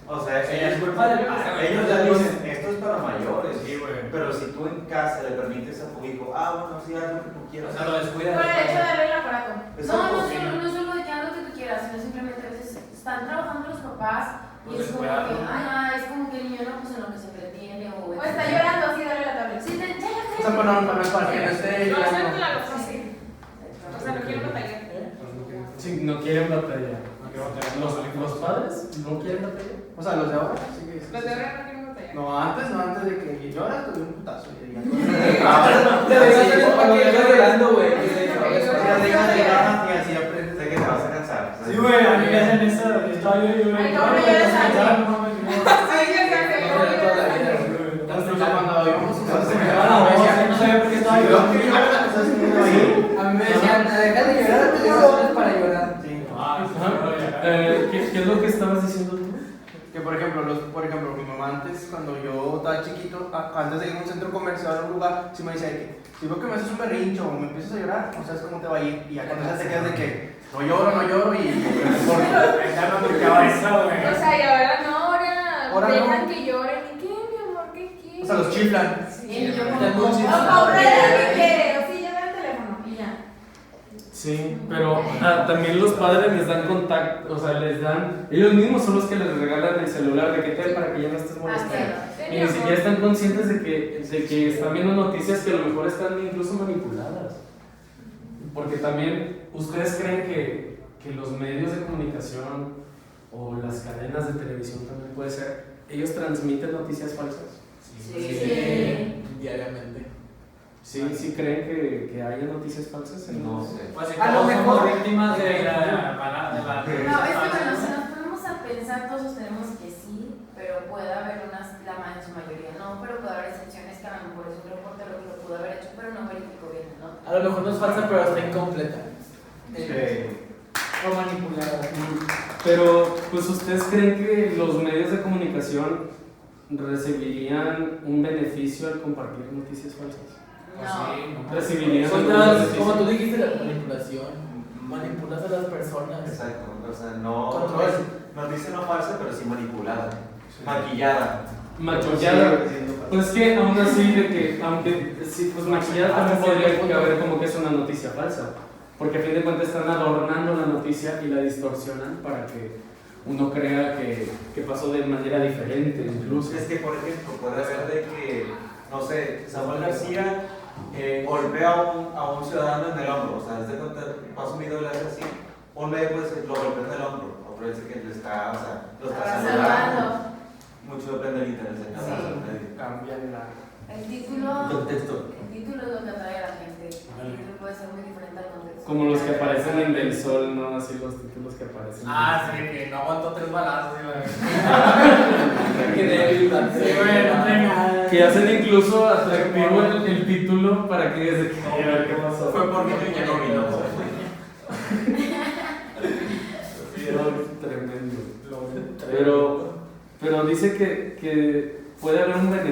O sea,
es culpa del padre.
ellos ya dicen, esto es para mayores.
Sí, güey.
Pero si tú en casa le permites a tu hijo, bueno, sí, haz lo que tú
O
quieras.
sea, lo descuidas.
Por el hecho de darle el aparato.
No solo de que haz lo que tú quieras, sino simplemente a veces están trabajando los papás y
Pues
es como
descuidado.
que, es como que el niño no, pues en lo que se entretiene o...
O está llorando así, dale la tablet.
Sí, ya
O sea, para que no esté...
No,
ya
hacerte
no.
la cosa así. O sea, no quiero batallar.
Sí, no quieren batallar. ¿Los padres no quieren batallar?
O sea, los de ahora sí que...
Los de ahora no quieren batallar.
No, antes de que lloras, te doy un putazo. Y ya.
Te dejas para que
estás llorando, güey.
Y así aprendes de que te vas a cansar.
Sí, güey, a mí me hacen eso. Estaba yo y
Ay, no, no llores así. Sí, ya sé,
No, de toda la vida,
no.
güey. Cuando íbamos a
no sabía por qué estaba llorando.
A mí me decían, deja de llorar, te dejas horas para llorar.
¿Qué es lo que estabas diciendo tú?
Que por ejemplo, mi mamá antes, cuando yo estaba chiquito, antes de ir a un centro comercial o a un lugar, sí me decía que si veo que me haces un berrincho o me empiezas a llorar, no sabes cómo te va a ir. Y ya cuando ya te quedas de que no lloro y
Ya no te quedaba eso, güey.
O sea, y ahora no,
Ahora no.
dejan que lloren. ¿Y qué, mi amor? ¿Qué quieres?
o sea, los chiflan.
Y yo
Están muy
O
chistosos.
compré lo que quiere. O sí, lleva el teléfono. Y ya.
Sí, pero también los padres les dan contacto, o sea, les dan, ellos mismos son los que les regalan el celular de que te para que ya no estés molestando. Y ni siquiera están conscientes de que están viendo noticias que a lo mejor están incluso manipuladas. Porque también, ¿ustedes creen que los medios de comunicación o las cadenas de televisión también puede ser, ellos transmiten noticias falsas?
Sí.
Diariamente.
¿Sí creen que haya noticias falsas?
No sé.
Pues si
A lo
todos
mejor-
somos víctimas de la...
No, es que bueno, si nos ponemos a pensar, todos sostenemos que sí, pero puede haber en su mayoría no, pero puede haber excepciones que a lo mejor es un reportero que lo pudo haber hecho, pero no verificó bien, ¿no?
A lo mejor no es falsa, pero está incompleta.
O manipulada.
Pero, pues, ¿ustedes creen que los medios de comunicación recibirían un beneficio al compartir noticias falsas?
No.
Recibirían
Son
algún
las,
beneficio.
como tú dijiste, la manipulación. Manipulas a las personas.
Exacto. O sea, no.
Control.
Noticia no falsa, pero sí manipulada. Maquillada.
Maquillada. Pues es que aún así de que, aunque sí, pues maquillada también podría haber como que es una noticia falsa. Porque a fin de cuentas están adornando la noticia y la distorsionan para que uno crea que pasó de manera diferente incluso.
Es que, por ejemplo, puede ser de que, no sé, Samuel García golpea a un ciudadano en el hombro. O sea, desde cuenta, pasa un video y le hace así. Un medio pues lo golpea en el hombro. Otro dice que le está, lo está saludando. Mucho depende del interés de cada medio.
Cambian la.
El título
Contexto.
es lo que atrae a la gente. El título puede ser muy diferente al contexto.
Como los que aparecen en Del Sol, ¿no? Así los títulos que aparecen.
Ah, sí, que no aguantó 3 balazos, güey.
Qué débil,
Sí, güey, no tenga.
Que hacen incluso atractivo el título para que desde que a ver qué pasó.
Fue porque ya no vino.
Tremendo. Pero dice que puede haber un veneno